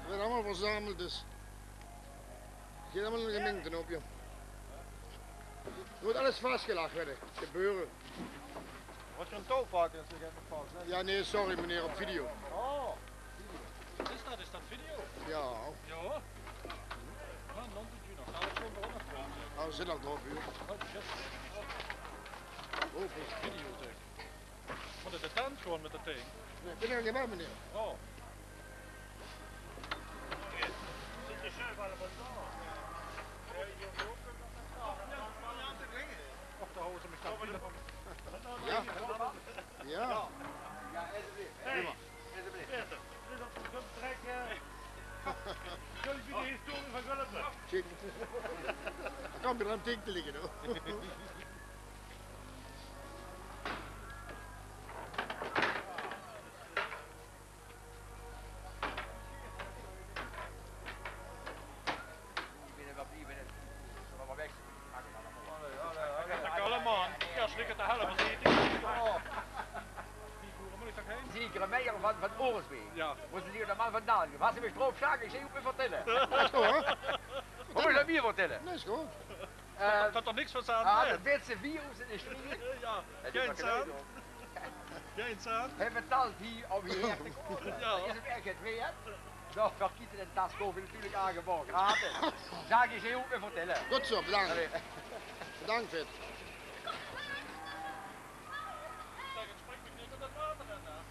Ze werden allemaal verzameld, dus. Het gaat allemaal in de gemeente op, joh. Er wordt alles vastgelegd werden, gebeuren. Wat je een touwvaart is, zeg even vast. Ja, nee, sorry meneer, op video. Oh, wat is dat? Is dat video? Ja, Ja. Nou, dan doet u nog. Nou, dat komt er ook nog voor. nou, we zitten al 12 uur. Oh, shit. Oh, Dat is video, zeg. Maar de tent gewoon met dat ding. nee, ik ben er niet bij, meneer. Oh. Och, daar houden ze me staan. Ja. Ja. Hey, Peter, dit is op de trek. Jullie zien de historie van Gulpen. Check. Dan kan je er aan tik te liggen, hoor. Allemaal. Ja, slikken te helpen. Zie je het? Moet ik toch heen? Zie ik er een meijer van Oorensbeek. Ja. Moest hier de man vandaan? Was hij me erop zagen? Ik zei, hoe moet je vertellen? Dat is goed, hoor. Hoe moet je dat hier vertellen? Nee, is goed. Ik had er niks van staan. Ah, het Britse virus in de studie. Ja, geen zaan. Geen zaan. Hij betaalt hier om hierheen te komen. Ja. Dat is hem echt het weer. Nou, Rakieten en Tasko natuurlijk aangeboden. Gratis. Zag je ze ook me vertellen. Goed zo, bedankt. Allee. Bedankt, Fit. Zeg, het springt me niet op het water en daar.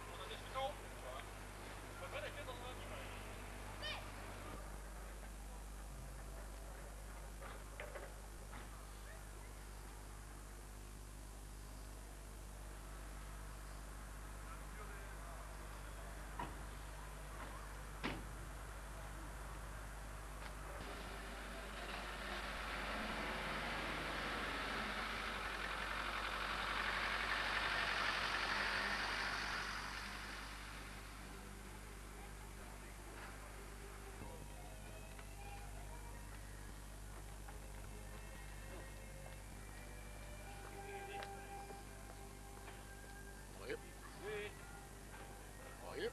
Want dat is te koop. Maar ben ik dit al niet mee? Hoi.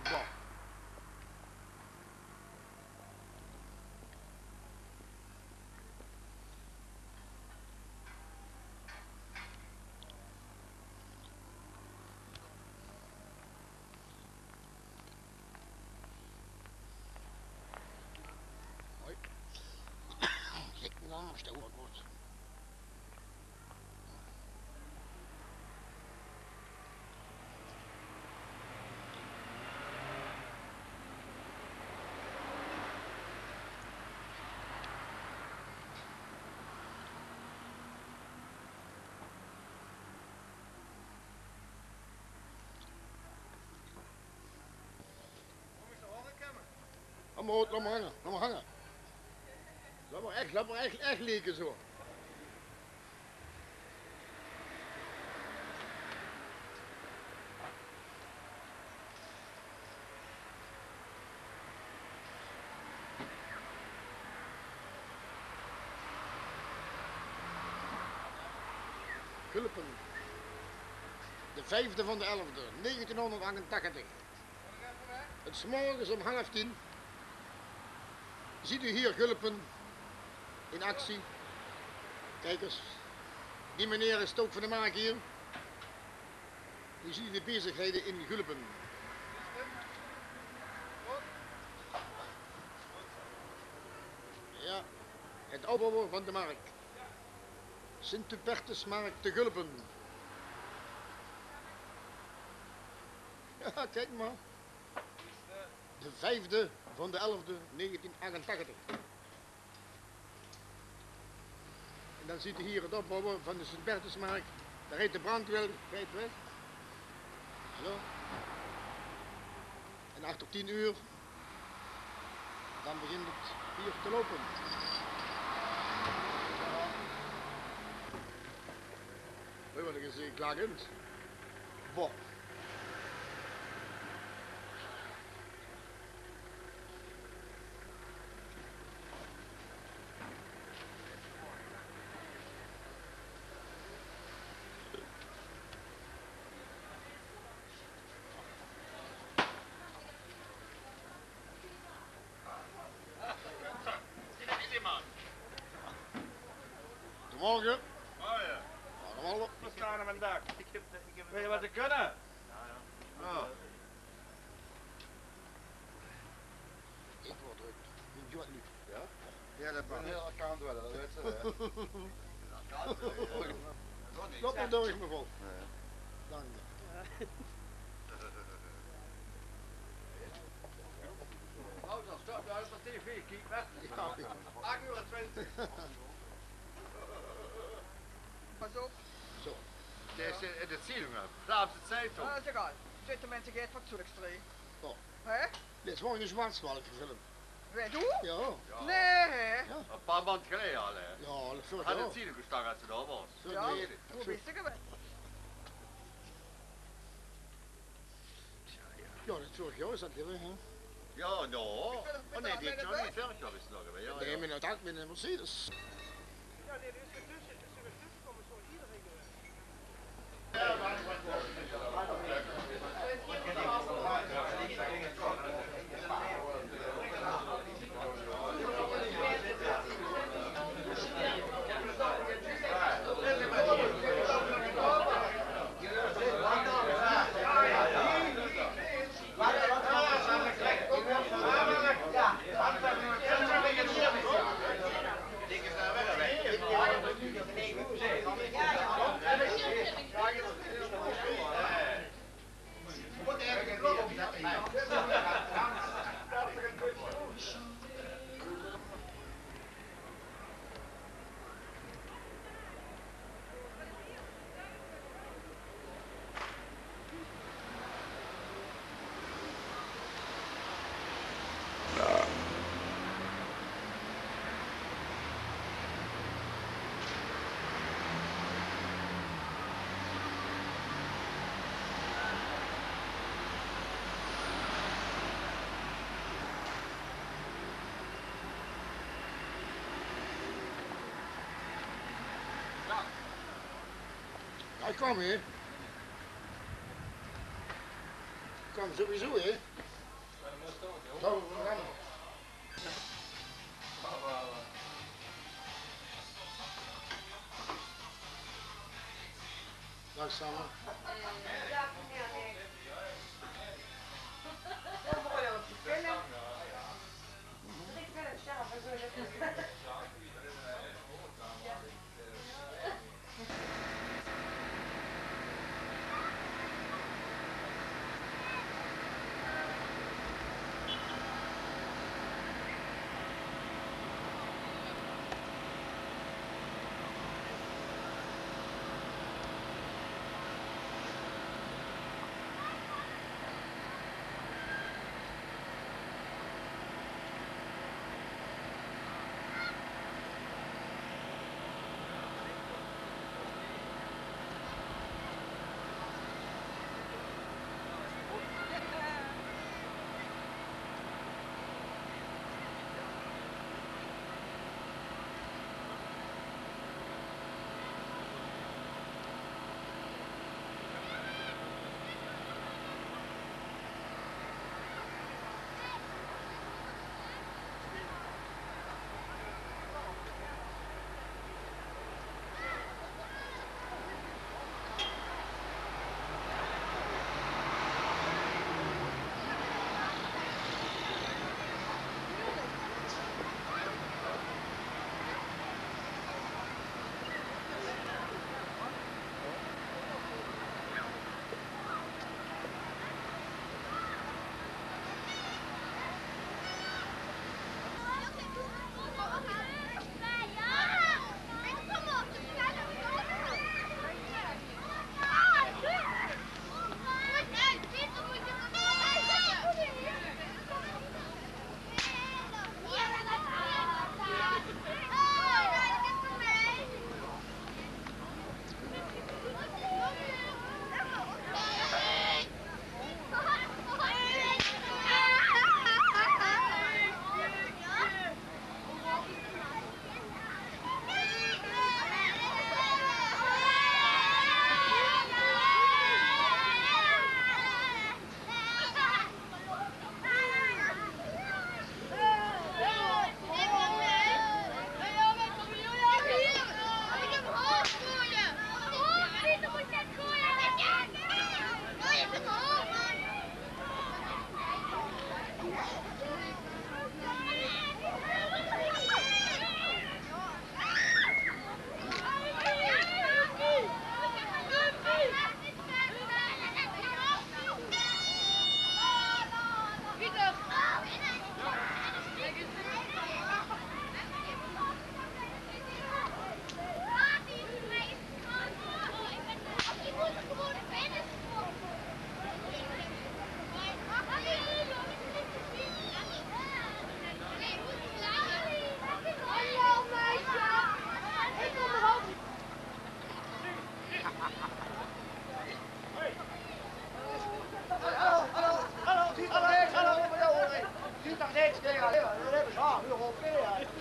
Wow. Hoi. Kijk nou, stel wat wordt. Laat maar hangen, laat maar hangen. Laat maar echt leken zo. Gulpen. De 5e van de 11e, 1988. Het 's morgens om 9:30. Ziet u hier Gulpen in actie. Kijk eens, die meneer is Stook van de Maak hier. U ziet de bezigheden in Gulpen. Ja, het opbouwen van de markt. Sint-Hubertusmarkt te Gulpen. Ja, kijk maar. De 5e van de 11e 1988. En dan ziet u hier het opbouwen van de Sint-Bertusmarkt. Daar rijdt de brandweer, rijdt weg. Hallo. En achter 10 uur, dan begint het hier te lopen. Hoi, wat is een klagend. Boah. Goedemorgen. Allemaal op. We staan er vandaag. Weet je wat ze kunnen? Ja. Ik word druk. Niet Jort nu. Ja? Ja, dat kan heel account worden, dat weet ze. Loop maar door, mevrouw. Dank je. Nou, dan stop je uit op tv, kijk weg. 8:20. Pas op. Zo. Der ist in der Zeitung. Glaubst du Zeitung? Dat is egal. Zitten mensen geen fatsoenlijkstree. Oh. Hè? Dit is gewoon een Schwarzwald gefilmd. Wij doen? Ja. Nee, hè? Ja. Een paar maanden geleden al. Ja, dat vorig Had jaar. de Zeitung gestaan als ze daar was. Ja. Nee, Hoe wist ik het? Ja, dat vorig jaar is dat geweest, hè? Ja, nou. Oh nee, die heeft nog niet vorig jaar geslagen. Ja, Nee, met een dak met een Mercedes. Ja, nee, er is er tussen. Er is tussen komen zo iedereen geweest. Hij kwam, hè? Kwam sowieso, hè? Zo, we gaan. Langzamer.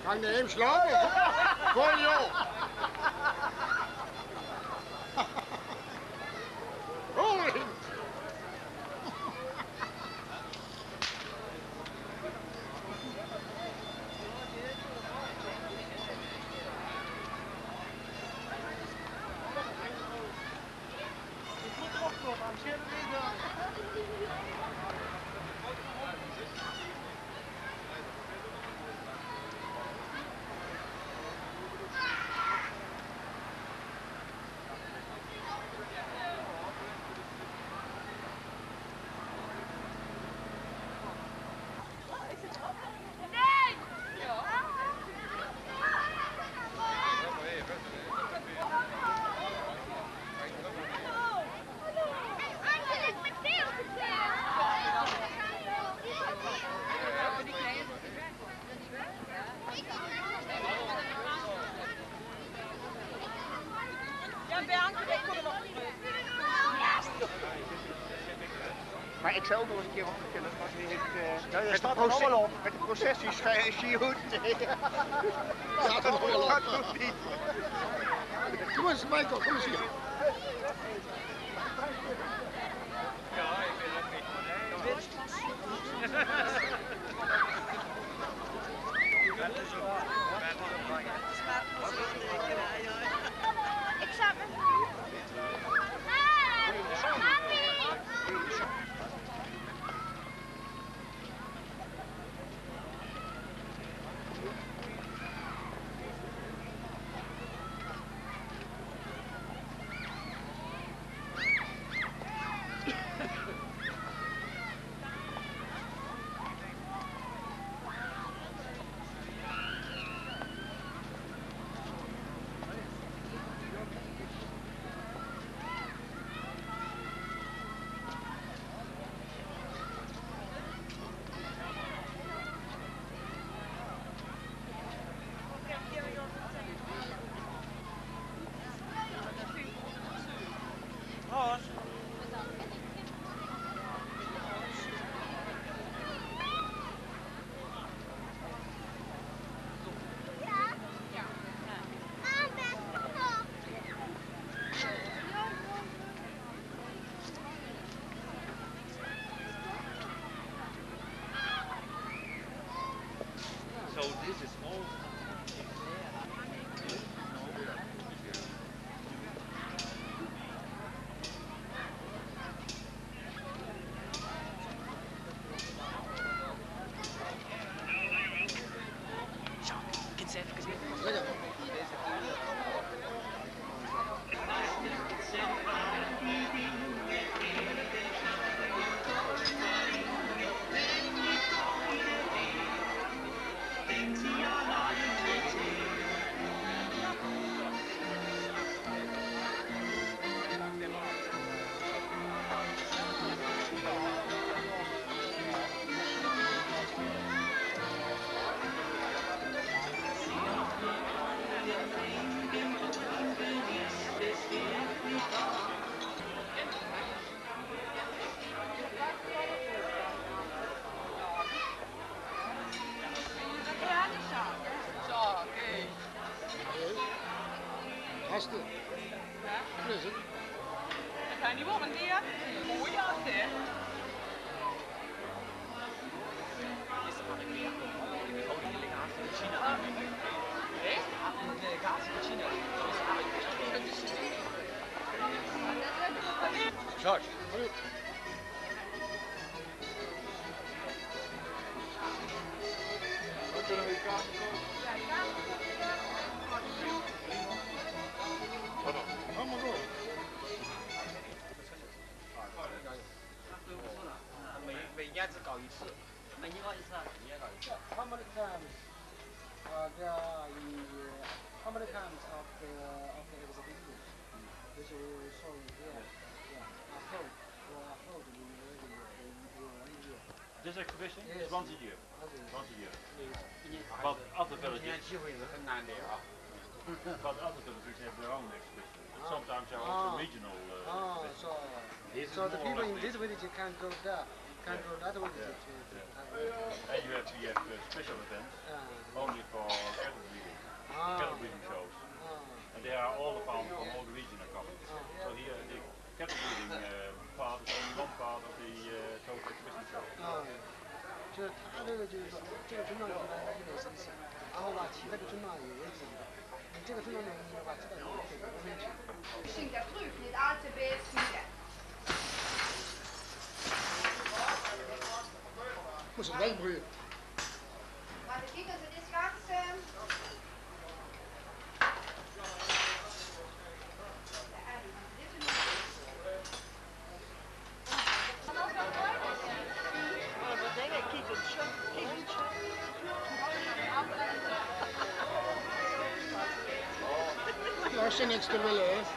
Ga ik naar hem slaan? Voor jou. Hoor hem. Maar ik zou ook nog eens een keer opvertellen wat hij heeft... Ja, staat er allemaal op. Met de processies Sjoerd. Staat er allemaal op. Dat doet niet. Kom eens, Michael, kom eens hier. Ja, ik weet het niet. Ik zag hem. So this is all. Gasten. Wat is het? Dat zijn die woorden die mooie jassen. George. Wat kunnen we kaarten kopen? Allemaal door.每年只搞一次，每年搞一次，每年搞一次。How many times how many times of the exhibition? This is so afloat in 1 year. This exhibition Yes. is once a year. Once a year. But other villages, but other villages have their own exhibition. Sometimes there are also regional exhibitions. So the people in this village can go there. Can't go that way. And you actually have special events only for cattle breeding shows. And they are all the farmers from all the region are coming. So here the cattle breeding part is only one part of the total exhibition show. 就是他这个就是说，这个尊长呢有点神奇，然后吧，骑那个尊长也是一个，你这个尊长的话，知道有很多问题。Misschien dat terug niet al te bezig. Moest het wegbroeien. Maar de kinderen zijn schaatsen. Ja, als je niks te willen heeft.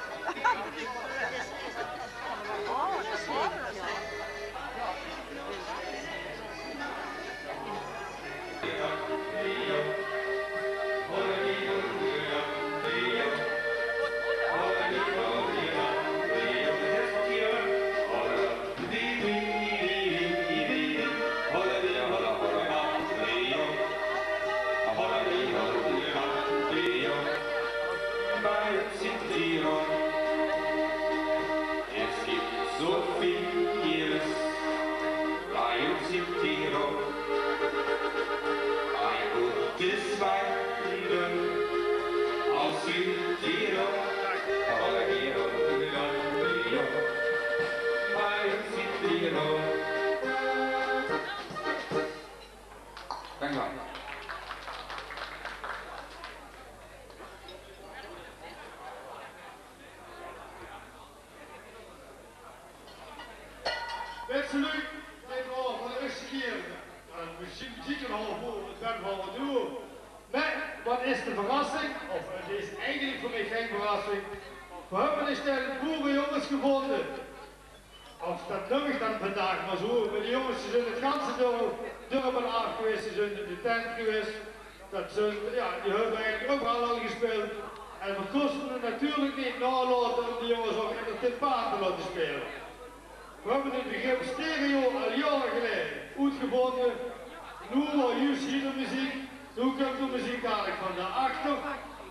Beste Luc, dit was voor de eerste keer een muziekenhal voor het werk van wat doen. Maar wat is de verrassing? Of het is eigenlijk voor mij geen verrassing. We hebben een stel boerenjongens gevonden. Of dat noem ik dan vandaag maar zo. Maar die jongens zijn het ganse dorp af geweest, ze zijn in de tent geweest. Dat zijn, ja, die hebben eigenlijk ook al gespeeld. En we kosten het natuurlijk niet nalaten om die jongens ook in het paard te laten spelen. We hebben het begrip stereo al jaren geleden uitgevonden. Nu wordt juist hier de muziek. Nu komt de muziek dadelijk van daarachter.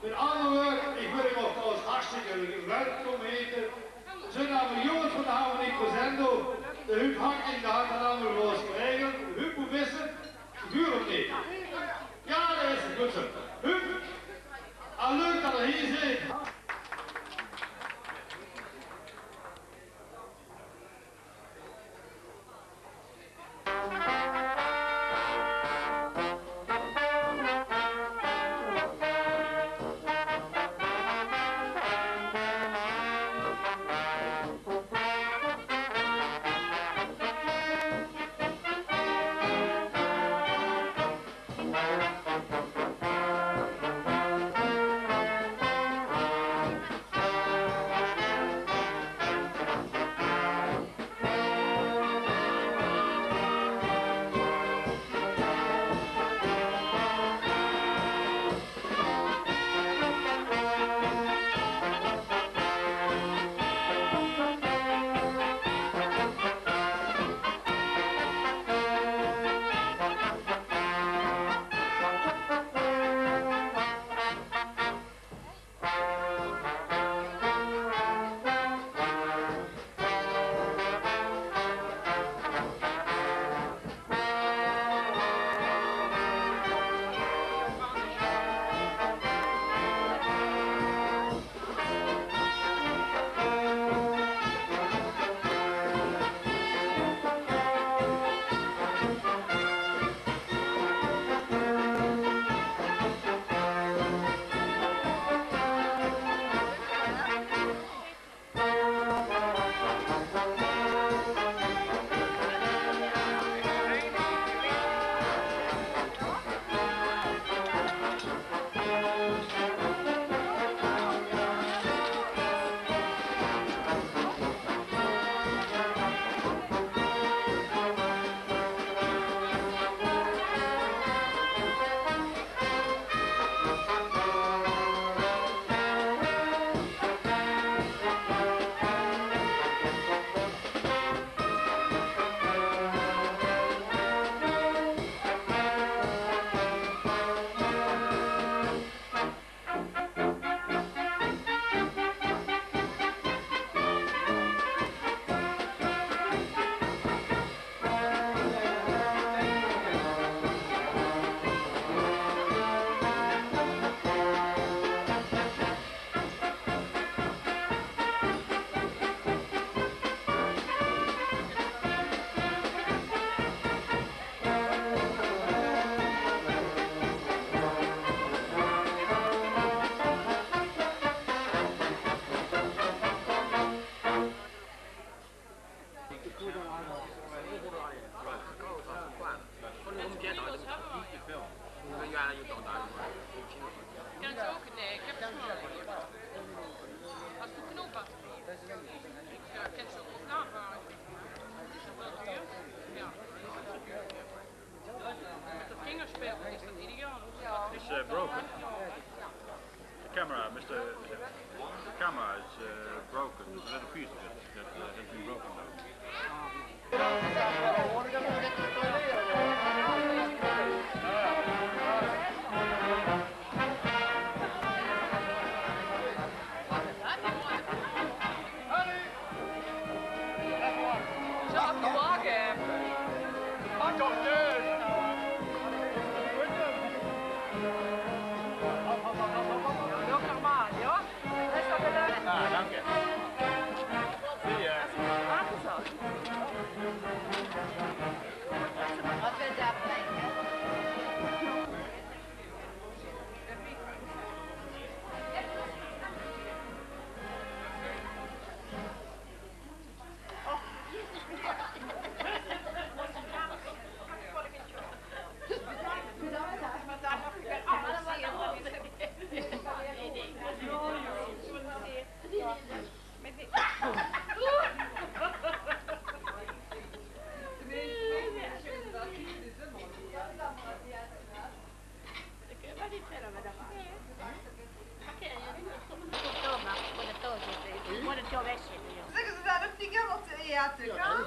Met andere woorden, ik wil hem alvast hartstikke welkom heten. Ze namen jongens van de Harmonie Crescendo. De Huub hangt in de hand en dan hebben we ons geregeld. Huub moet wissen, vuur hem niet. Ja, dat is het, goed zo. Huub, al leuk dat er hier zit.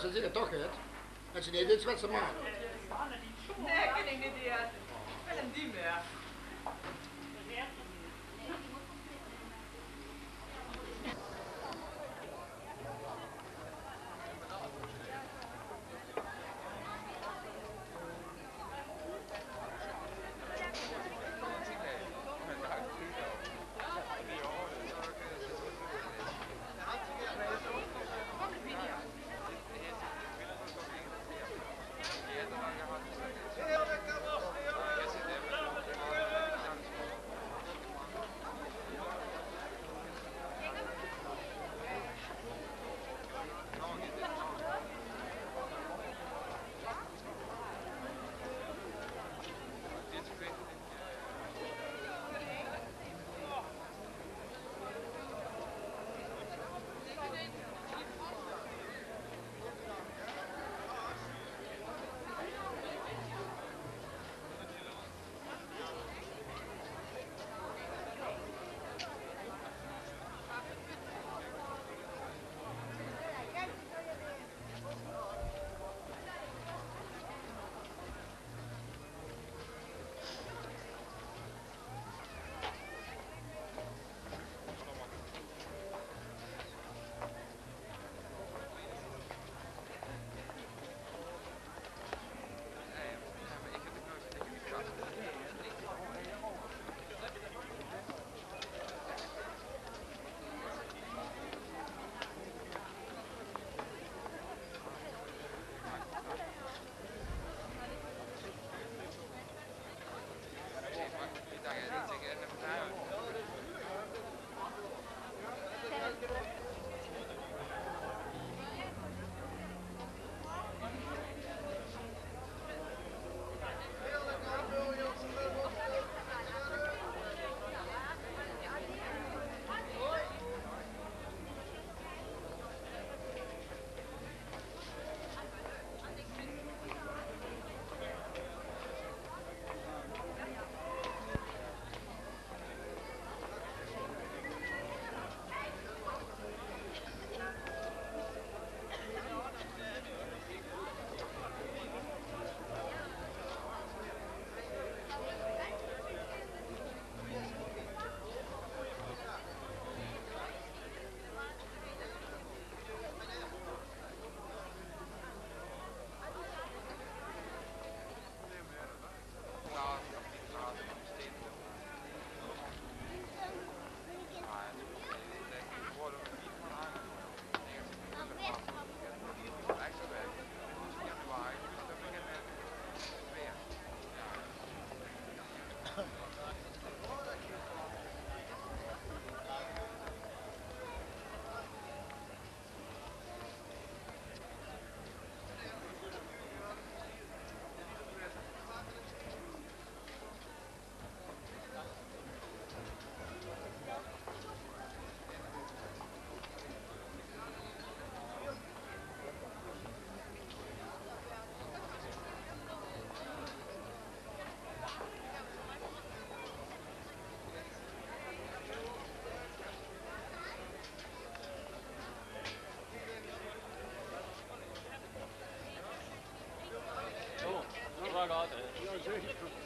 ze zeggen toch het. En ze niet dit Zwitser maken. Nee, ken ik niet meer. Ik ben een die meer.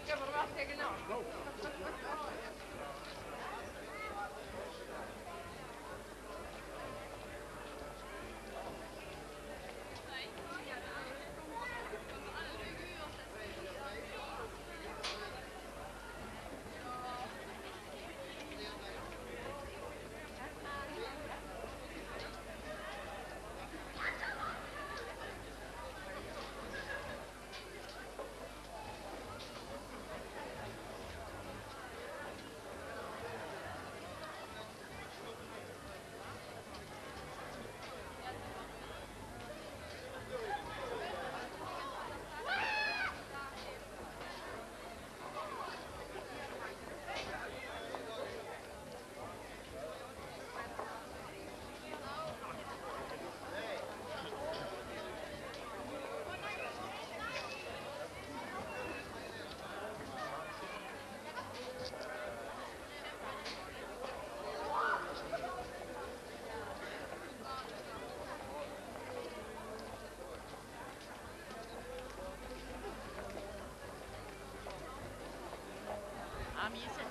Ik heb er wel tegenaan. maar hier zit.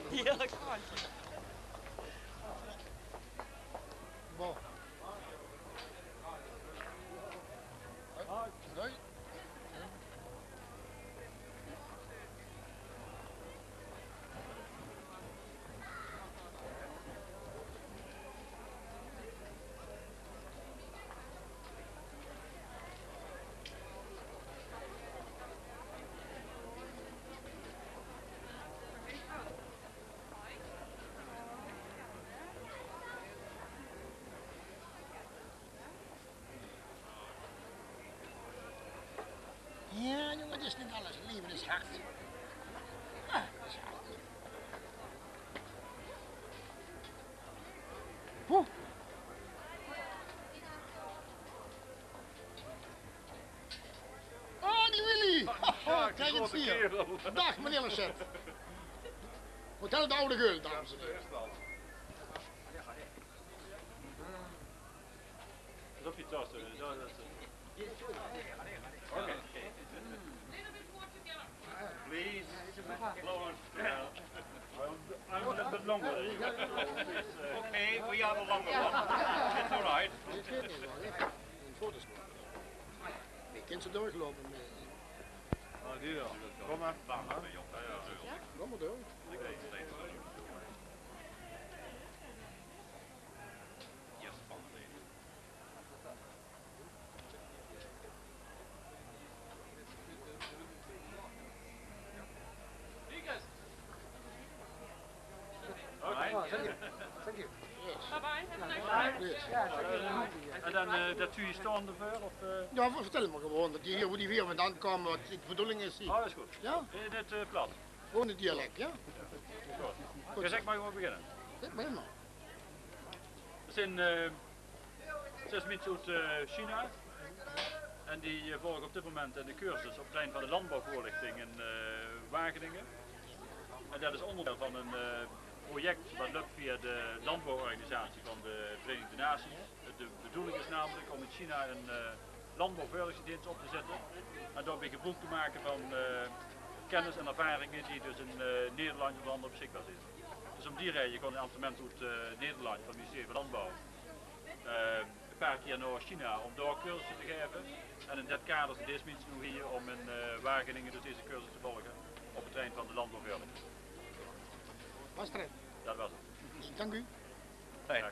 Heerlijk krantje. Bon. Nee. Ja, jongen, het is niet alles. Het leven is hard. Ah, het is hard. Poeh. Oh, die Willy! Oh, kijk eens hier. Dag, meneer Lacet. Hotel de Oude Geul, dames en heren. Dat is op je tas. Okay. Please, Lawrence. I'm a little bit longer. Okay, we are the longer one. It's all right. Dit weet niet wel, hè? Een foto's maken. Je kunt ze doorgelopen. Oh, die wel. Kom maar. Kom maar door. Thank you. Bye-bye, have a nice day. En dan dat u staan ervoor? Of, Ja, vertel me gewoon dat die hier, hoe die weer vandaan komen, wat de bedoeling is hier. Oh, dat is goed. Ja? In het plat? Gewoon het dialect, ja? Goed. Ja, zeg maar gewoon beginnen. Ja, begin maar. We zijn 6 mensen uit China. En die volgen op dit moment de cursus op het terrein van de landbouwvoorlichting in Wageningen. En dat is onderdeel van een project wat loopt via de landbouworganisatie van de Verenigde Naties. De bedoeling is namelijk om in China een landbouwveiligheidsdienst op te zetten. En daarbij gebruik te maken van kennis en ervaringen die dus in Nederland en landen beschikbaar zijn. Dus om die reden kon een aantal mensen uit Nederland van het ministerie van Landbouw een paar keer naar China om daar cursussen te geven. En in dat kader zijn deze mensen nu hier om in Wageningen dus deze cursus te volgen op het terrein van de landbouwveiligheid. Was het erin? Dat was het. Dank u. Fijn.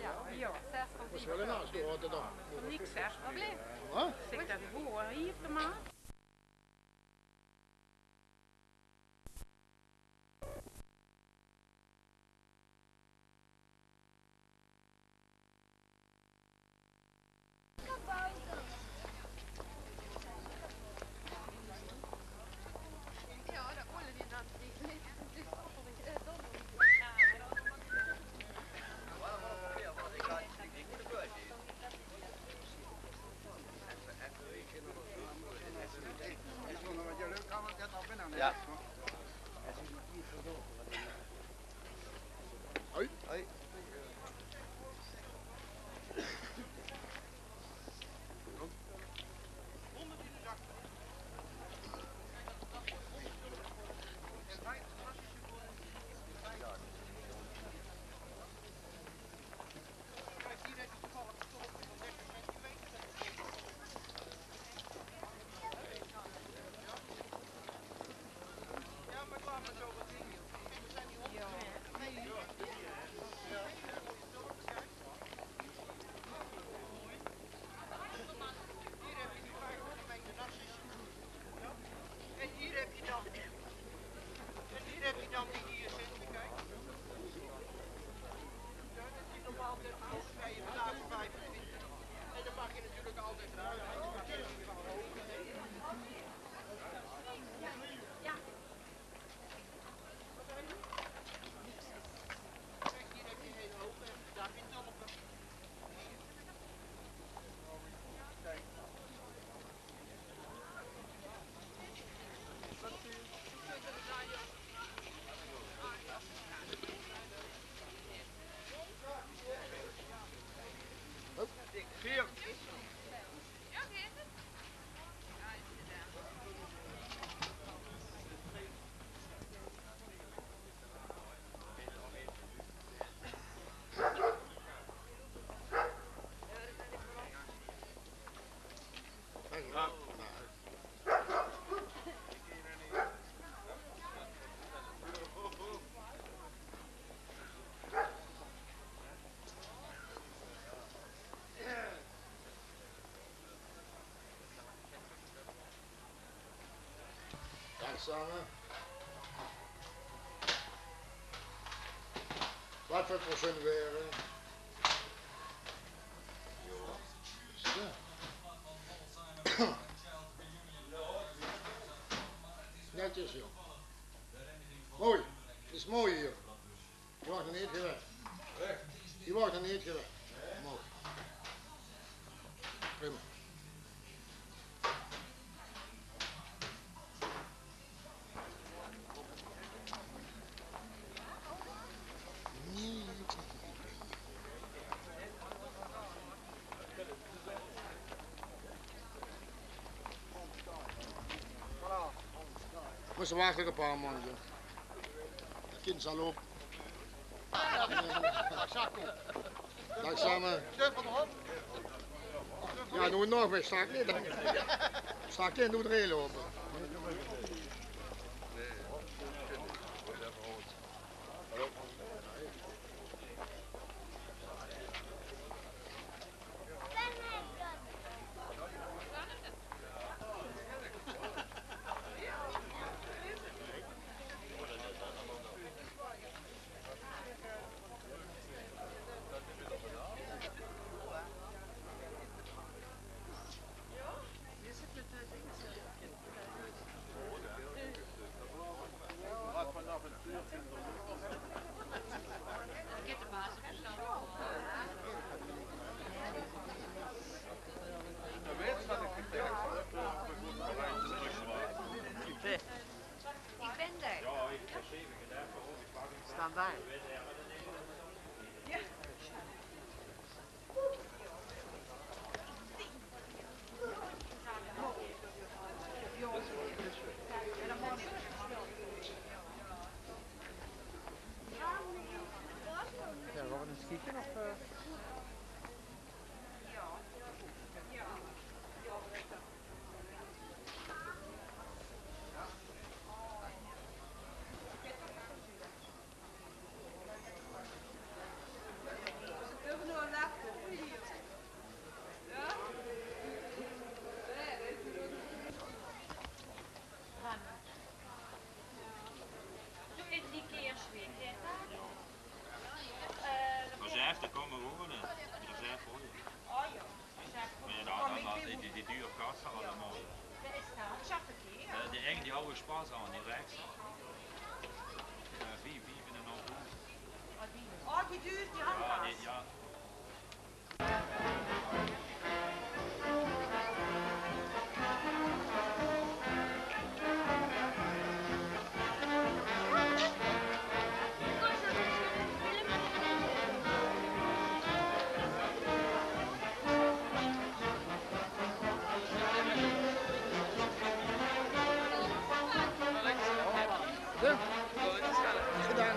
Ja, hier, 6 van Was wel een naast door de dag. niks zeg, wat blijft? Wat? Zeg dat voor hier te maken. samen. Wat voor procent weer? Zo. Netjes, joh. Mooi. Het is mooi hier. Je wordt er niet gewerkt. Je wordt er niet gewerkt. Mooi. Prima. Moest wachten een paar maanden. Het kind zal op. Dag samen. Ja, doe het nog weer. Sta ik niet. Sta ik in, doe het erin lopen. Ik ben daar. Staan daar. Ja, we gaan eens kijken of... Reserve, daar komen we gewoon in. Reserve hoor je. Maar ja, die dure kassa allemaal. Die oude spaas aan, die rechts. 4,5 doen. Oh, die duurt, die handpas. Ja. Gedaan.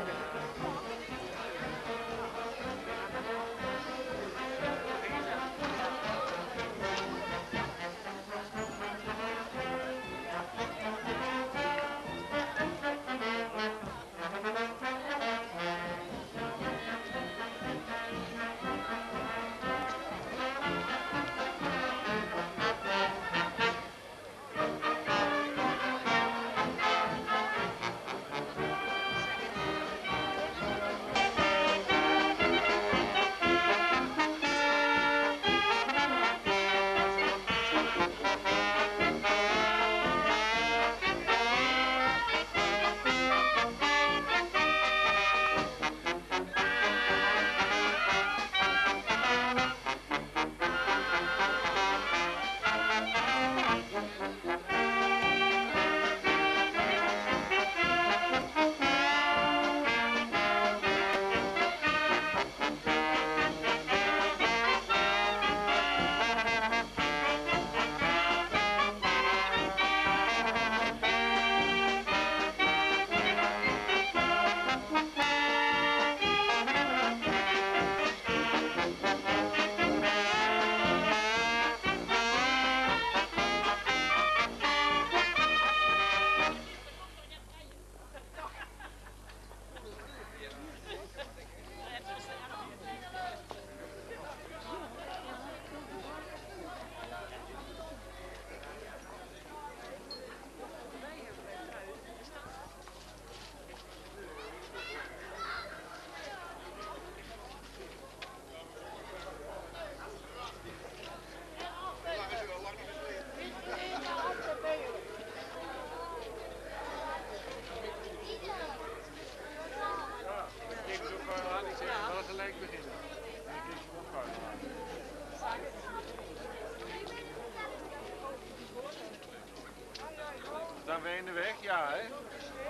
jaar, hè?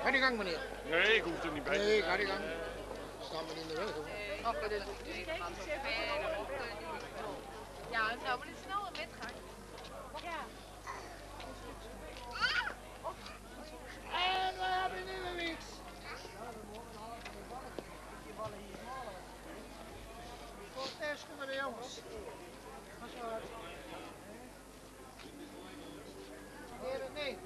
Ga die gang, meneer. Nee, ik hoef er niet bij. Nee, ga die gang. Sta me niet in de weg, hoor. Ja, nou, maar dit is snel een metgang. Ja. En we hebben nu weer niks. Tot eerst met de jongens. Dat is waar. Nee.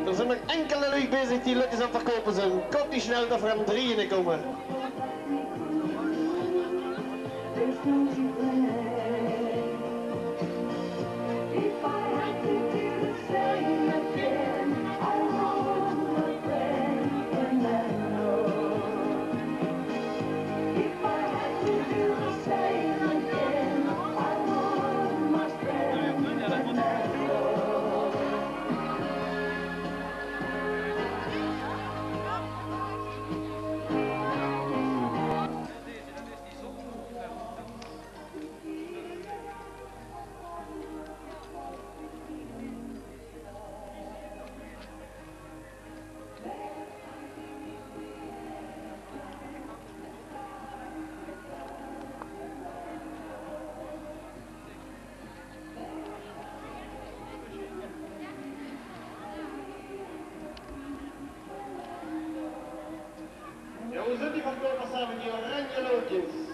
Er zijn nog enkele lui bezig die lotjes aan het verkopen zijn. Komt niet snel dat we aan drieën komen. Hoe zit die verkopers samen met die oranje loodjes?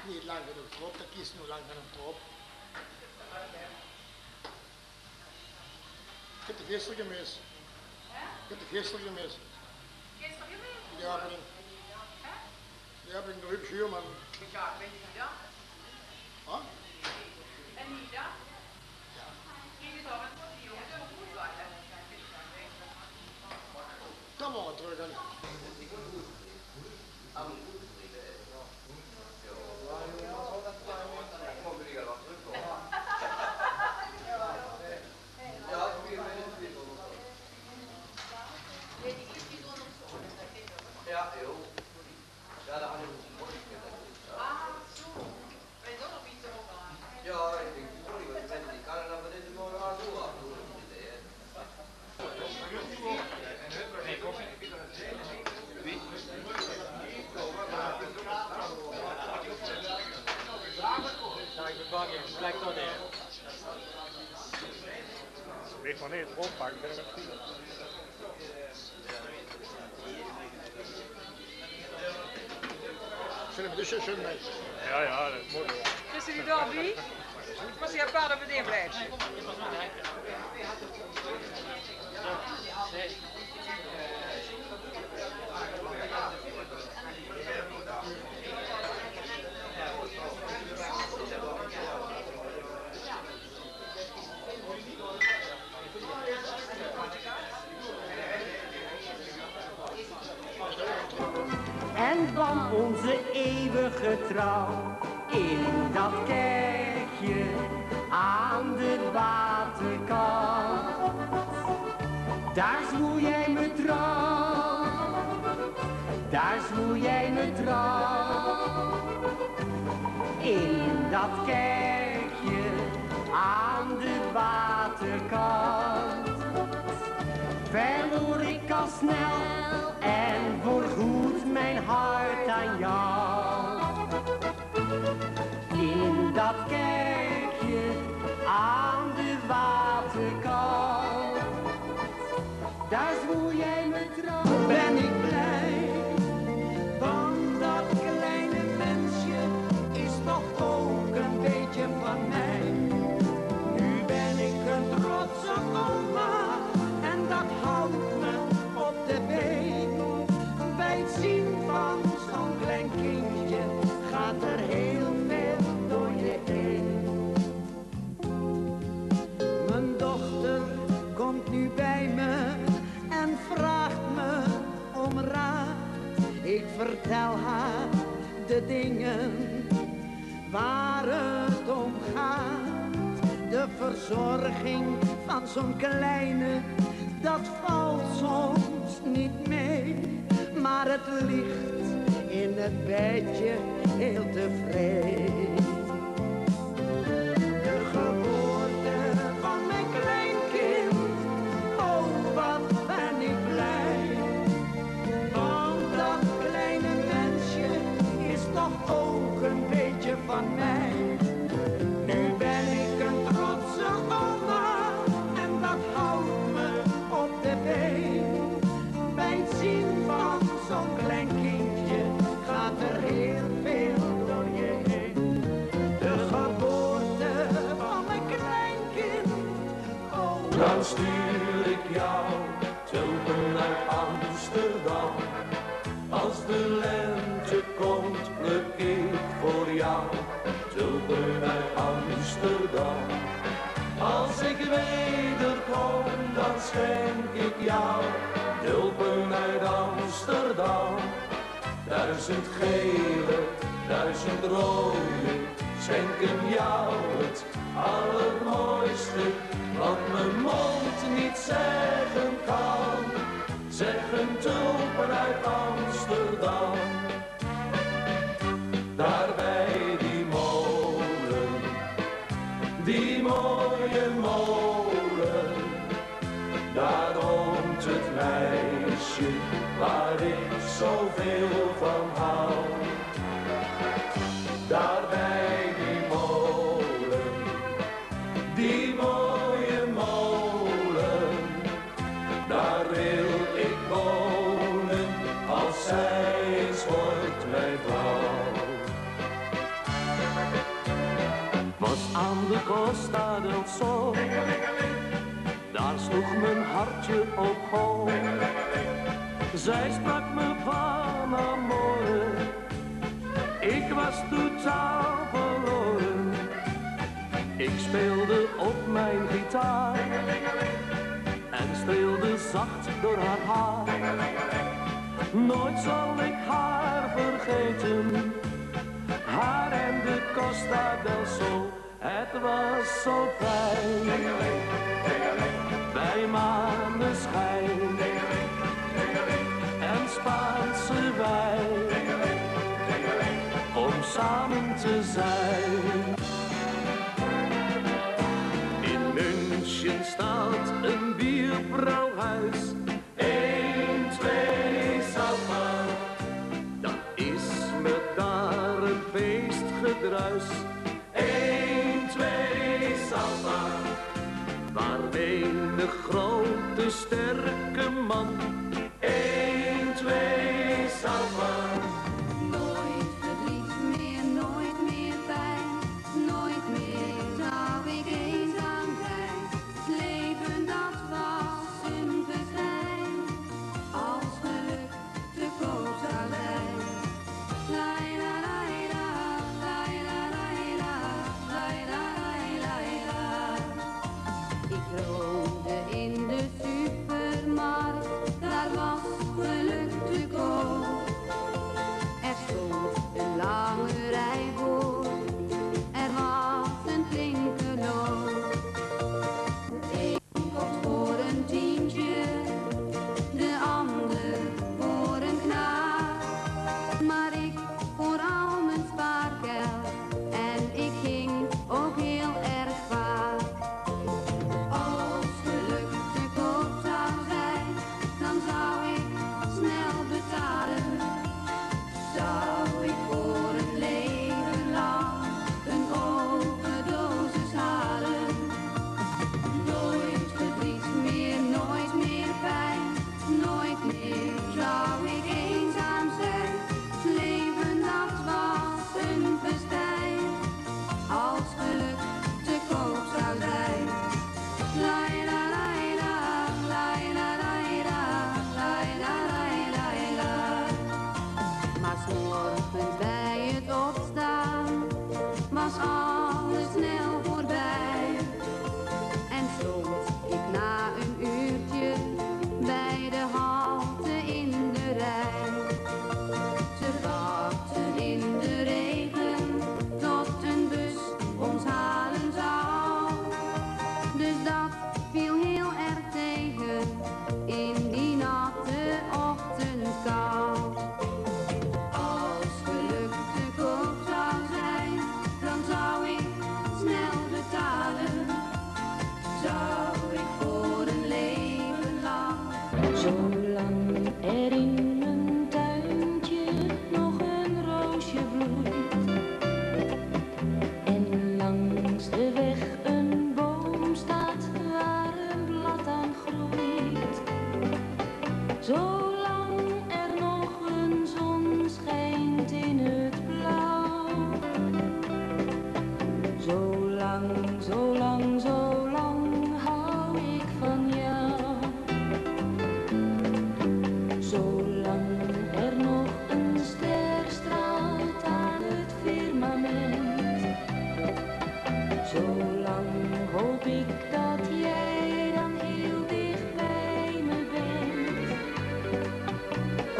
Niet lang genoeg erop, dat kiest nu lang genoeg erop. Ik heb de gisteren gemist. Ik heb de gisteren gemist. Gisteren gemist? Ja, ben ik de Ruud Schuurman. Ja, ben je niet dan? Huh? En niet dan? Ja. Ging het al met die jongens zo goed waren? Kom maar terug dan. Ja, heel. Ja, daar had ik het mooi. Ah, zo. Ben je toch nog iets erop aan? Ja, ik denk, sorry, want ik kan er dan met deze mooie haar door af doen. Kijk tot neer. Weet wanneer het oppakken, ben ik het zien. Zullen we de zus mee? Ja, dat moet wel. Is er die Dobby? Was hij apart op het inblijft? En dan onze eeuwige trouw in dat kerkje aan de waterkant. Daar zwoer jij me trouw, daar zwoer jij me trouw. In dat kerkje aan de waterkant verloor ik al snel en voorgoed mijn hart aan jou. In dat kerkje aan de waterkant, daar zwoer jij me trouw. Ben ik blij, want dat kleine mensje is toch ook een beetje van mij. Nu ben ik een trotse oma en dat houdt me op de been. Bij het zien van zo'n klein kindje gaat er heel veel door je heen. Mijn dochter komt nu bij me en vraagt me om raad. Ik vertel haar de dingen waar het om gaat. De verzorging van zo'n kleine, dat valt soms niet mee. Maar het ligt in het bedje heel tevreden. De geboorte van mijn kleinkind, oh wat ben ik blij. Want dat kleine mensje is toch ook een beetje van mij. Nu ben ik een trotse oma en dat houdt me op de been. Bij het zien van zo'n klein kindje gaat er heel veel door je heen. De geboorte van mijn kleinkind, oh. Dan stuur ik jou tulpen naar Amsterdam. Als de lente komt, pluk ik voor jou tulpen naar Amsterdam. Als ik wederkom, dan schenk ik jou tulpen uit Amsterdam. 1000 gele, 1000 rode, schenken jou het allermooiste. Wat mijn mond niet zeggen kan, zeggen tulpen uit Amsterdam. Daar bij die molen, die mooie molen, daar woont het meisje waar ik zoveel van hou. Daar bij die molen, die mooie molen, daar wil ik wonen als zij eens wordt mijn vrouw. Was aan de Costa del Sol, daar sloeg mijn hartje op hol. Zij sprak me van amore, ik was totaal verloren. Ik speelde op mijn gitaar en streelde zacht door haar haar. Nooit zal ik haar vergeten, haar en de Costa del Sol. Het was zo fijn, bij maneschijn en Spaanse wijn, om samen te zijn. In München staat een bierbrouwhuis, 1, 2, Salma. Dat is me daar een feestgedruis. 1, de grote sterke man. 1, 2, Salman. Nooit verdriet meer, nooit meer pijn, nooit meer zou ik eenzaam zijn. Het leven dat was een festijn, als geluk te koop zou zijn. Laila, laila, laila, laila, laila, laila, laila. Ik roomde in de supermarkt, daar was geluk te koop. Er stond een lange rij voor, er was een flinke loop. De een kocht voor een tientje, de ander voor een knaap. Maar ik voor al mijn spaargeld en ik ging ook heel erg vaak. Als geluk te koop zou zijn, dan zou ik snel betalen. Zou ik voor een leven lang een overdosis halen. Nooit verdriet meer, nooit meer pijn, nooit meer zou ik eenzaam zijn. Het leven dat was een festijn, als geluk te koop zou zijn. Laila, laila, laila, laila, laila, laila, laila. Maar 's morgens bij het opstaan was alles snel voorbij. En stond ik na een uurtje bij de halte in de rij. Ze wachten in de regen tot een bus ons halen zou. Dus dat viel heel erg tegen in die natte ochtendkou. Als geluk te koop zou zijn, dan zou ik snel betalen. Zou ik voor een leven lang. Zolang er in mijn tuintje nog een roosje bloeit en langs de weg een boom staat waar een blad aan groeit. Zolang er nog een zon schijnt in het blauw. Zolang, zolang, zolang hou ik van jou. Zolang er nog een ster straalt aan het firmament. Zolang hoop ik dat jij dan heel dicht bij me bent.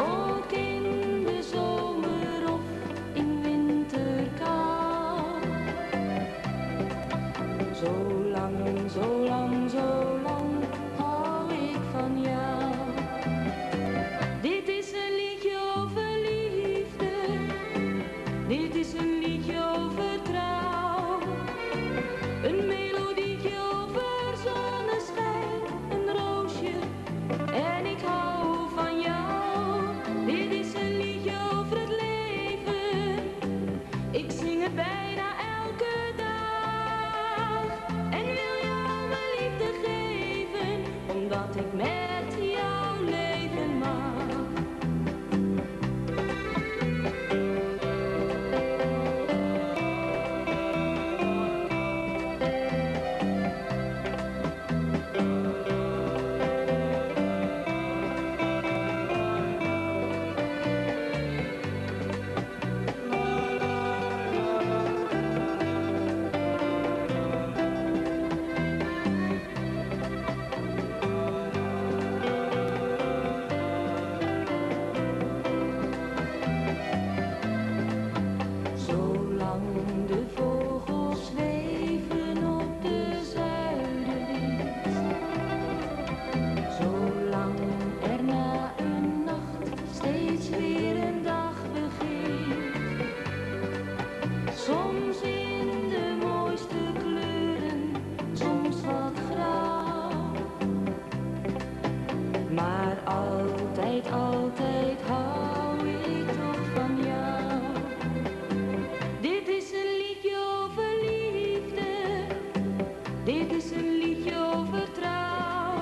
Ook in de zomer of in winterkou. Zolang, zolang, zolang hou ik van jou. Dit is een liedje over liefde. Dit is een liedje over trouw. Een melodietje over zonneschijn. Een roosje en ik hou van jou. Dit is een liedje over het leven. Ik zing het bijna elke dag. En wil jou mijn liefde geven, omdat ik met jou leven mag. altijd hou ik toch van jou. Dit is een liedje over liefde, dit is een liedje over trouw.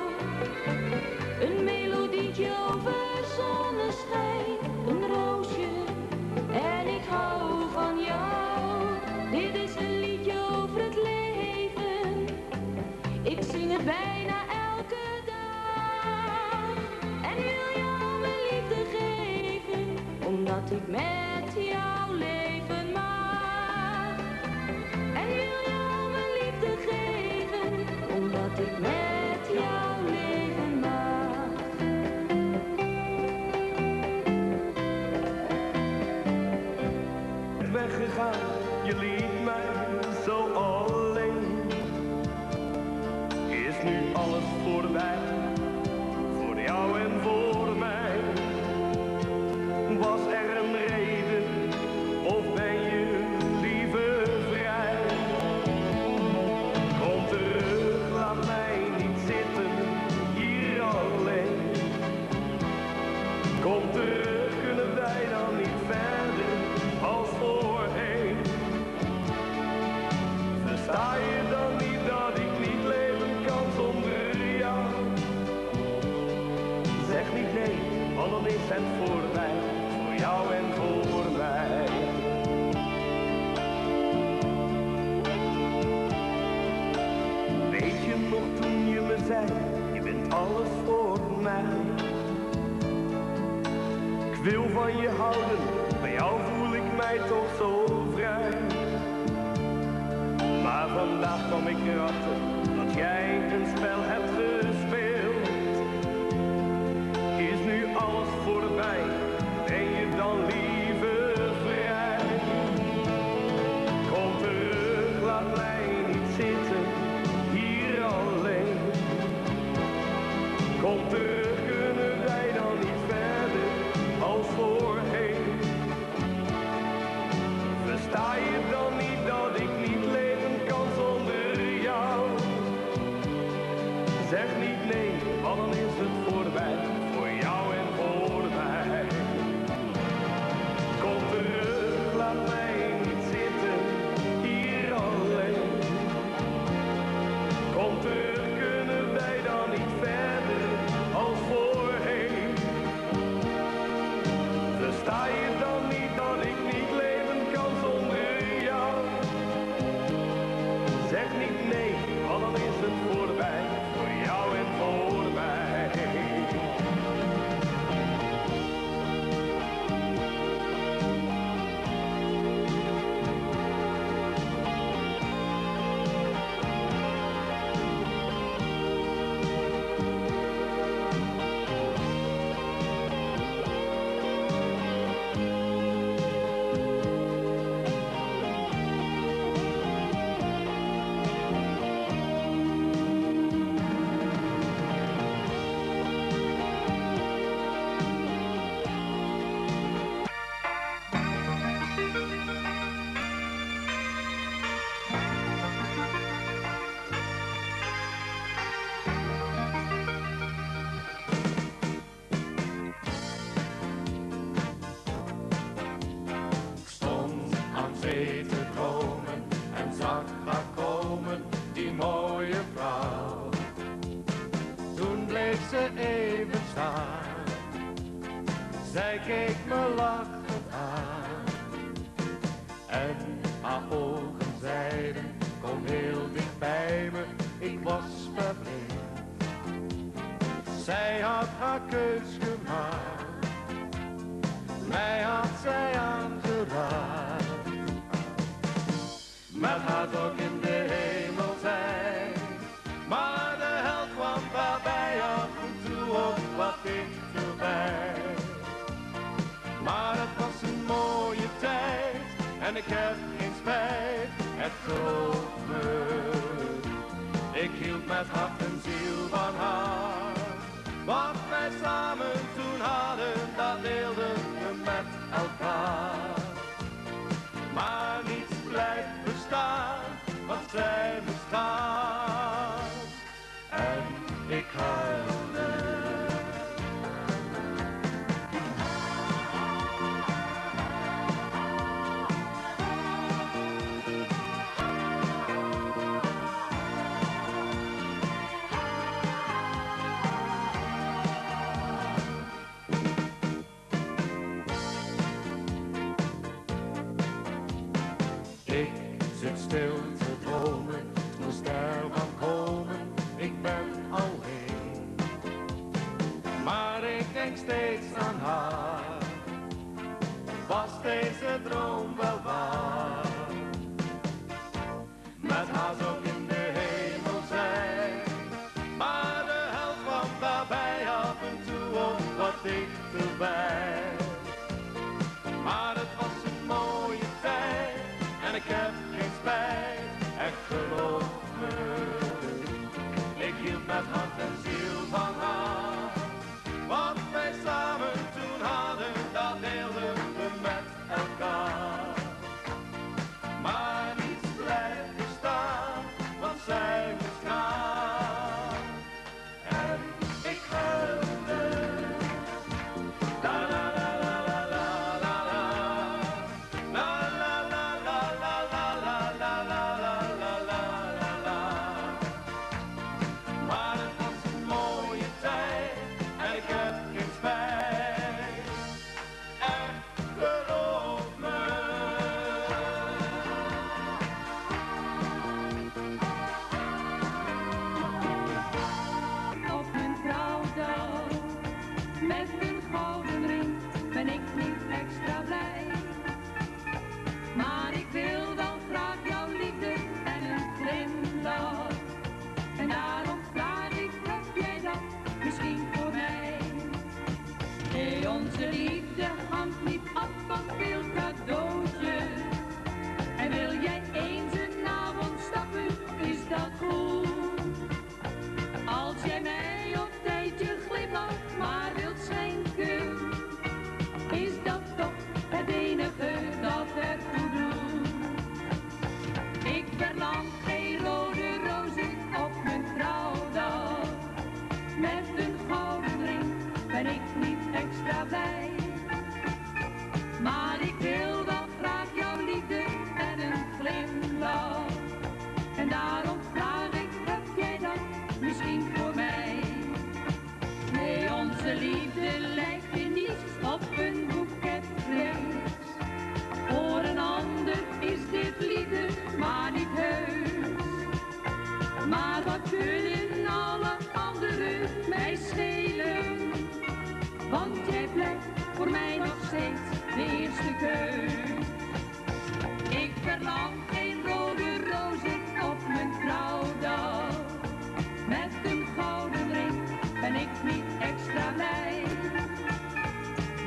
met jou leven mag. En wil jou mijn liefde geven, omdat ik met jou leven mag. Weggegaan, je liet mij zo alleen. Is nu alles voorbij, voor jou en voor mij? Was er een reden, of ben je liever vrij? Kom terug, laat mij niet zitten, hier alleen. Kom terug, kunnen wij dan niet verder als voorheen? Versta je dan niet dat ik niet leven kan zonder jou? Zeg niet nee, want dan is het voorbij, voor jou en voor mij. Weet je nog toen je me zei, je bent alles voor mij? Ik wil van je houden, bij jou voel ik mij toch zo vrij. Maar vandaag kwam ik erachter dat jij een spel hebt gespeeld. Is nu alles voorbij, ben je dan liever vrij? Kom terug, laat mij niet zitten, hier alleen. Kom terug, kunnen wij dan niet verder als voorheen? Versta je dan niet dat ik niet leven kan zonder jou? Zeg niet nee, want dan is het voorbij, voor jou en voor mij. Kom terug, laat mij niet zitten, hier alleen. Kom terug, kunnen wij dan niet verder als voorheen? Versta je dan niet dat ik niet leven kan zonder jou? Zeg niet nee, want dan is het voorbij, voor jou en voor mij. Stond aan zee te dromen en zag haar komen, die mooie vrouw. Toen bleef ze even staan, zij keek me lachend aan. En haar ogen zeiden, kom heel dicht bij me, ik was verblind. Zij had haar keus gemaakt, mij had zij aangeraakt. Met haar ook in de hemel zijn, maar de held kwam daarbij af en toe ook wat dichterbij. Maar het was een mooie tijd en ik heb geen spijt, het trof me. Ik hield met hart en ziel van haar, wat wij samen toen hadden, dat deelden we met elkaar. Maar niets blijft bestaan, wat zij bestaat. En ik huilde. Ik zit stil te dromen, moest ervan komen, ik ben alleen. Maar ik denk steeds aan haar, was deze droom wel waar. Met haar zou ik in de hemel zijn, maar de hel kwam daarbij af en toe ook wat dichterbij. Maar het was een mooie tijd en ik heb geen spijt, echt geloof me. Ik hield met hart en ziel van haar, wat wij samen toen hadden, dat deelden we met elkaar. Maar niets blijft bestaan, want zij moest gaan. En ik huilde. La la la la la la la la. La la la la la la la la la la la la la. Maar het was een mooie tijd en ik heb geen spijt. Echt geloof me. Op mijn trouwdag met een gouden ring ben ik niet extra blij. Maar ik wil wel graag jouw liefde en een glimlach. En daarom vraag ik, heb jij dat misschien voor mij? Nee, onze liefde hangt niet af van veel cadeautjes. En wil jij eens een avond stappen, is dat goed. Als jij mij op tijdje glimlach maar wilt schenken, is dat toch het enige dat ertoe doet. Ik verlang geen rode rozen op mijn trouwdag. Met een gouden ring ben ik niet extra blij. Maar ik wil wel graag jouw liefde en een glimlach. En daarom vraag ik, heb jij dat misschien voor mij? Nee, onze liefde lijkt in niets op een boeket vlees. Voor een ander is dit liefde maar niet heus. Maar wat kunnen alle anderen mij schelen? Want jij blijft voor mij nog steeds de eerste keus. Ik verlang geen rode rozen op mijn trouwdag. Met een gouden ring ben ik niet extra blij.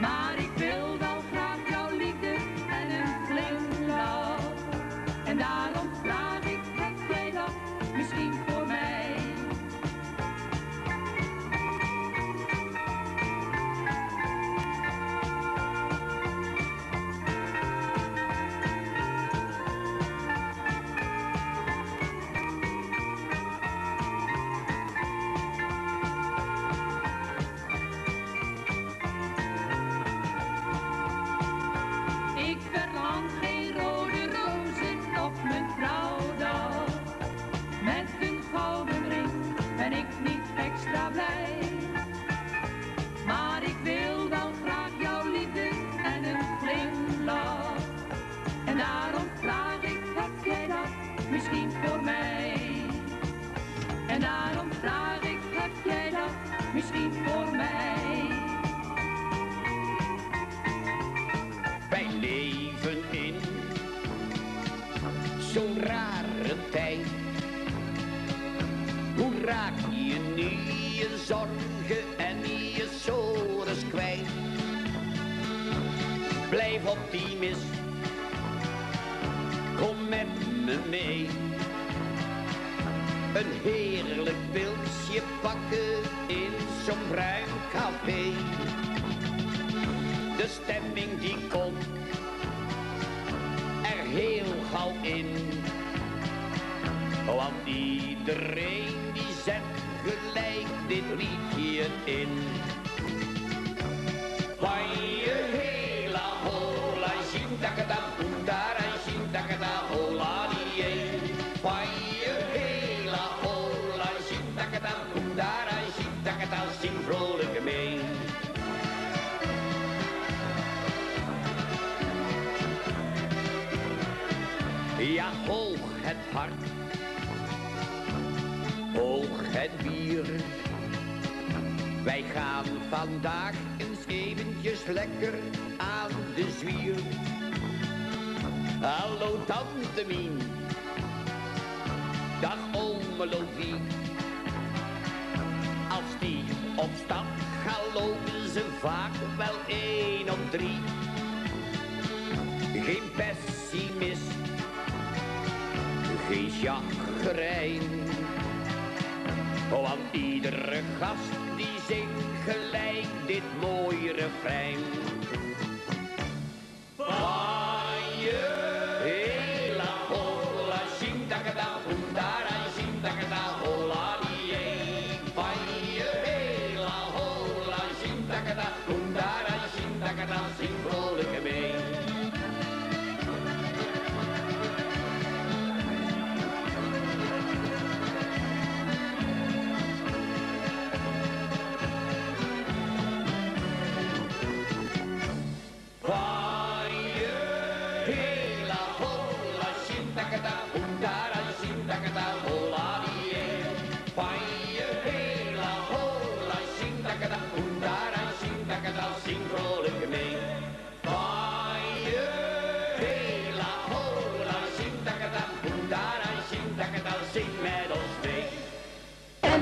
Maar ik wil wel graag jouw liefde en een glimlach. En daarom vraag ik, heb jij dat misschien voor mij? Ik verlang geen rode rozen op mijn trouwdag. Met een gouden ring ben ik niet extra blij. Maar ik wil wel graag jouw liefde en een glimlach. En daarom vraag ik, heb jij dat misschien voor mij? En daarom vraag ik, heb jij dat misschien voor mij? Wij leven in zo'n rare tijd. Hoe raak je nu je zorgen en je sores kwijt? Blijf optimist, kom met me mee. Een heerlijk pilsje pakken in zo'n bruin café. De stemming die komt er heel gauw in. Want iedereen die zet gelijk dit liedje in. Waie hela hola, shintakata pundara, shintakata hola die. Waie hela hola, shintakata pundara, shintakata, zing vrolijk mee. Ja, hoog het hart, hoog het bier. Wij gaan vandaag eens eventjes lekker aan de zwier. Hallo tante Mien, dag ome Lovie. Als die op stap gaan lopen ze vaak wel 1 op 3. Geen pessimist, geen chagrijn. Want iedere gast die zingt gelijk dit mooie refrein. Van je hela hola, shindakada, hundara, shindakada, hola, die. Van je hela hola, shindakada, hundara, shindakada, zing vrolijk mee.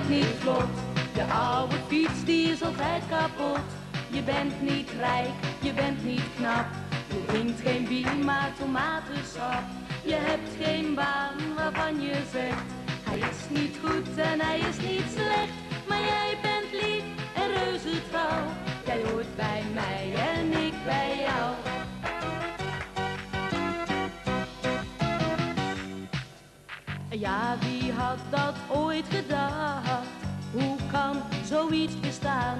Niet vlot, de oude fiets die is altijd kapot. Je bent niet rijk, je bent niet knap. Je drinkt geen bier, maar tomatensap. Je hebt geen baan waarvan je zegt: hij is niet goed en hij is niet slecht. Maar jij bent lief en reuze trouw. Jij hoort bij mij en ik bij jou. Ja, wie had dat ooit gedacht? Hoe kan zoiets bestaan?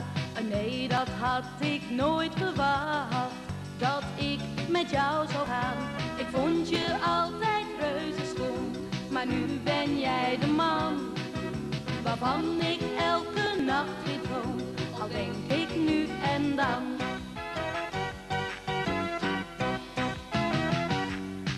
Nee, dat had ik nooit verwacht. Dat ik met jou zou gaan. Ik vond je altijd reuze schoon. Maar nu ben jij de man waarvan ik elke nacht weer droom. Al denk ik nu en dan.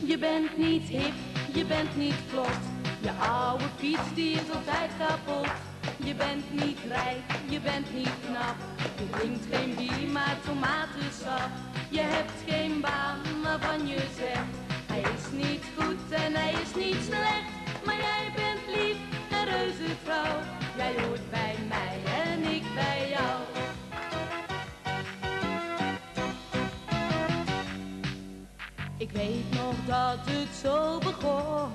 Je bent niet hip, je bent niet vlot. Je oude fiets die is altijd kapot. Je bent niet rijk, je bent niet knap. Je drinkt geen bier, maar tomatensap. Je hebt geen baan waarvan je zegt: hij is niet goed en hij is niet slecht. Maar jij bent lief en reuze trouw. Jij hoort bij mij en ik bij jou. Ik weet nog dat het zo begon.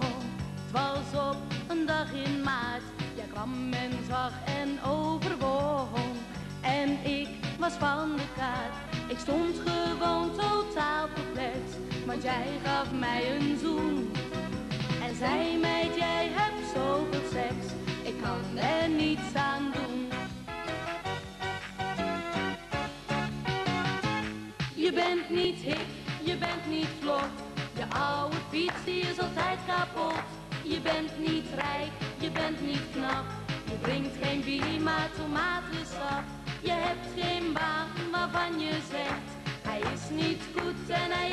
Het was op een dag in maart. Jij kwam en zag en overwon. En ik was van de kaart. Ik stond gewoon totaal perplex. Want jij gaf mij een zoen. En zei: meid, jij hebt zoveel seks. Ik kan er niets aan doen. Je bent niet hip, je bent niet vlot. Je oude fiets die is altijd kapot. Je bent niet rijk, je bent niet knap. Je drinkt geen bier, maar tomatensap. Je hebt geen baan waarvan je zegt: hij is niet goed en hij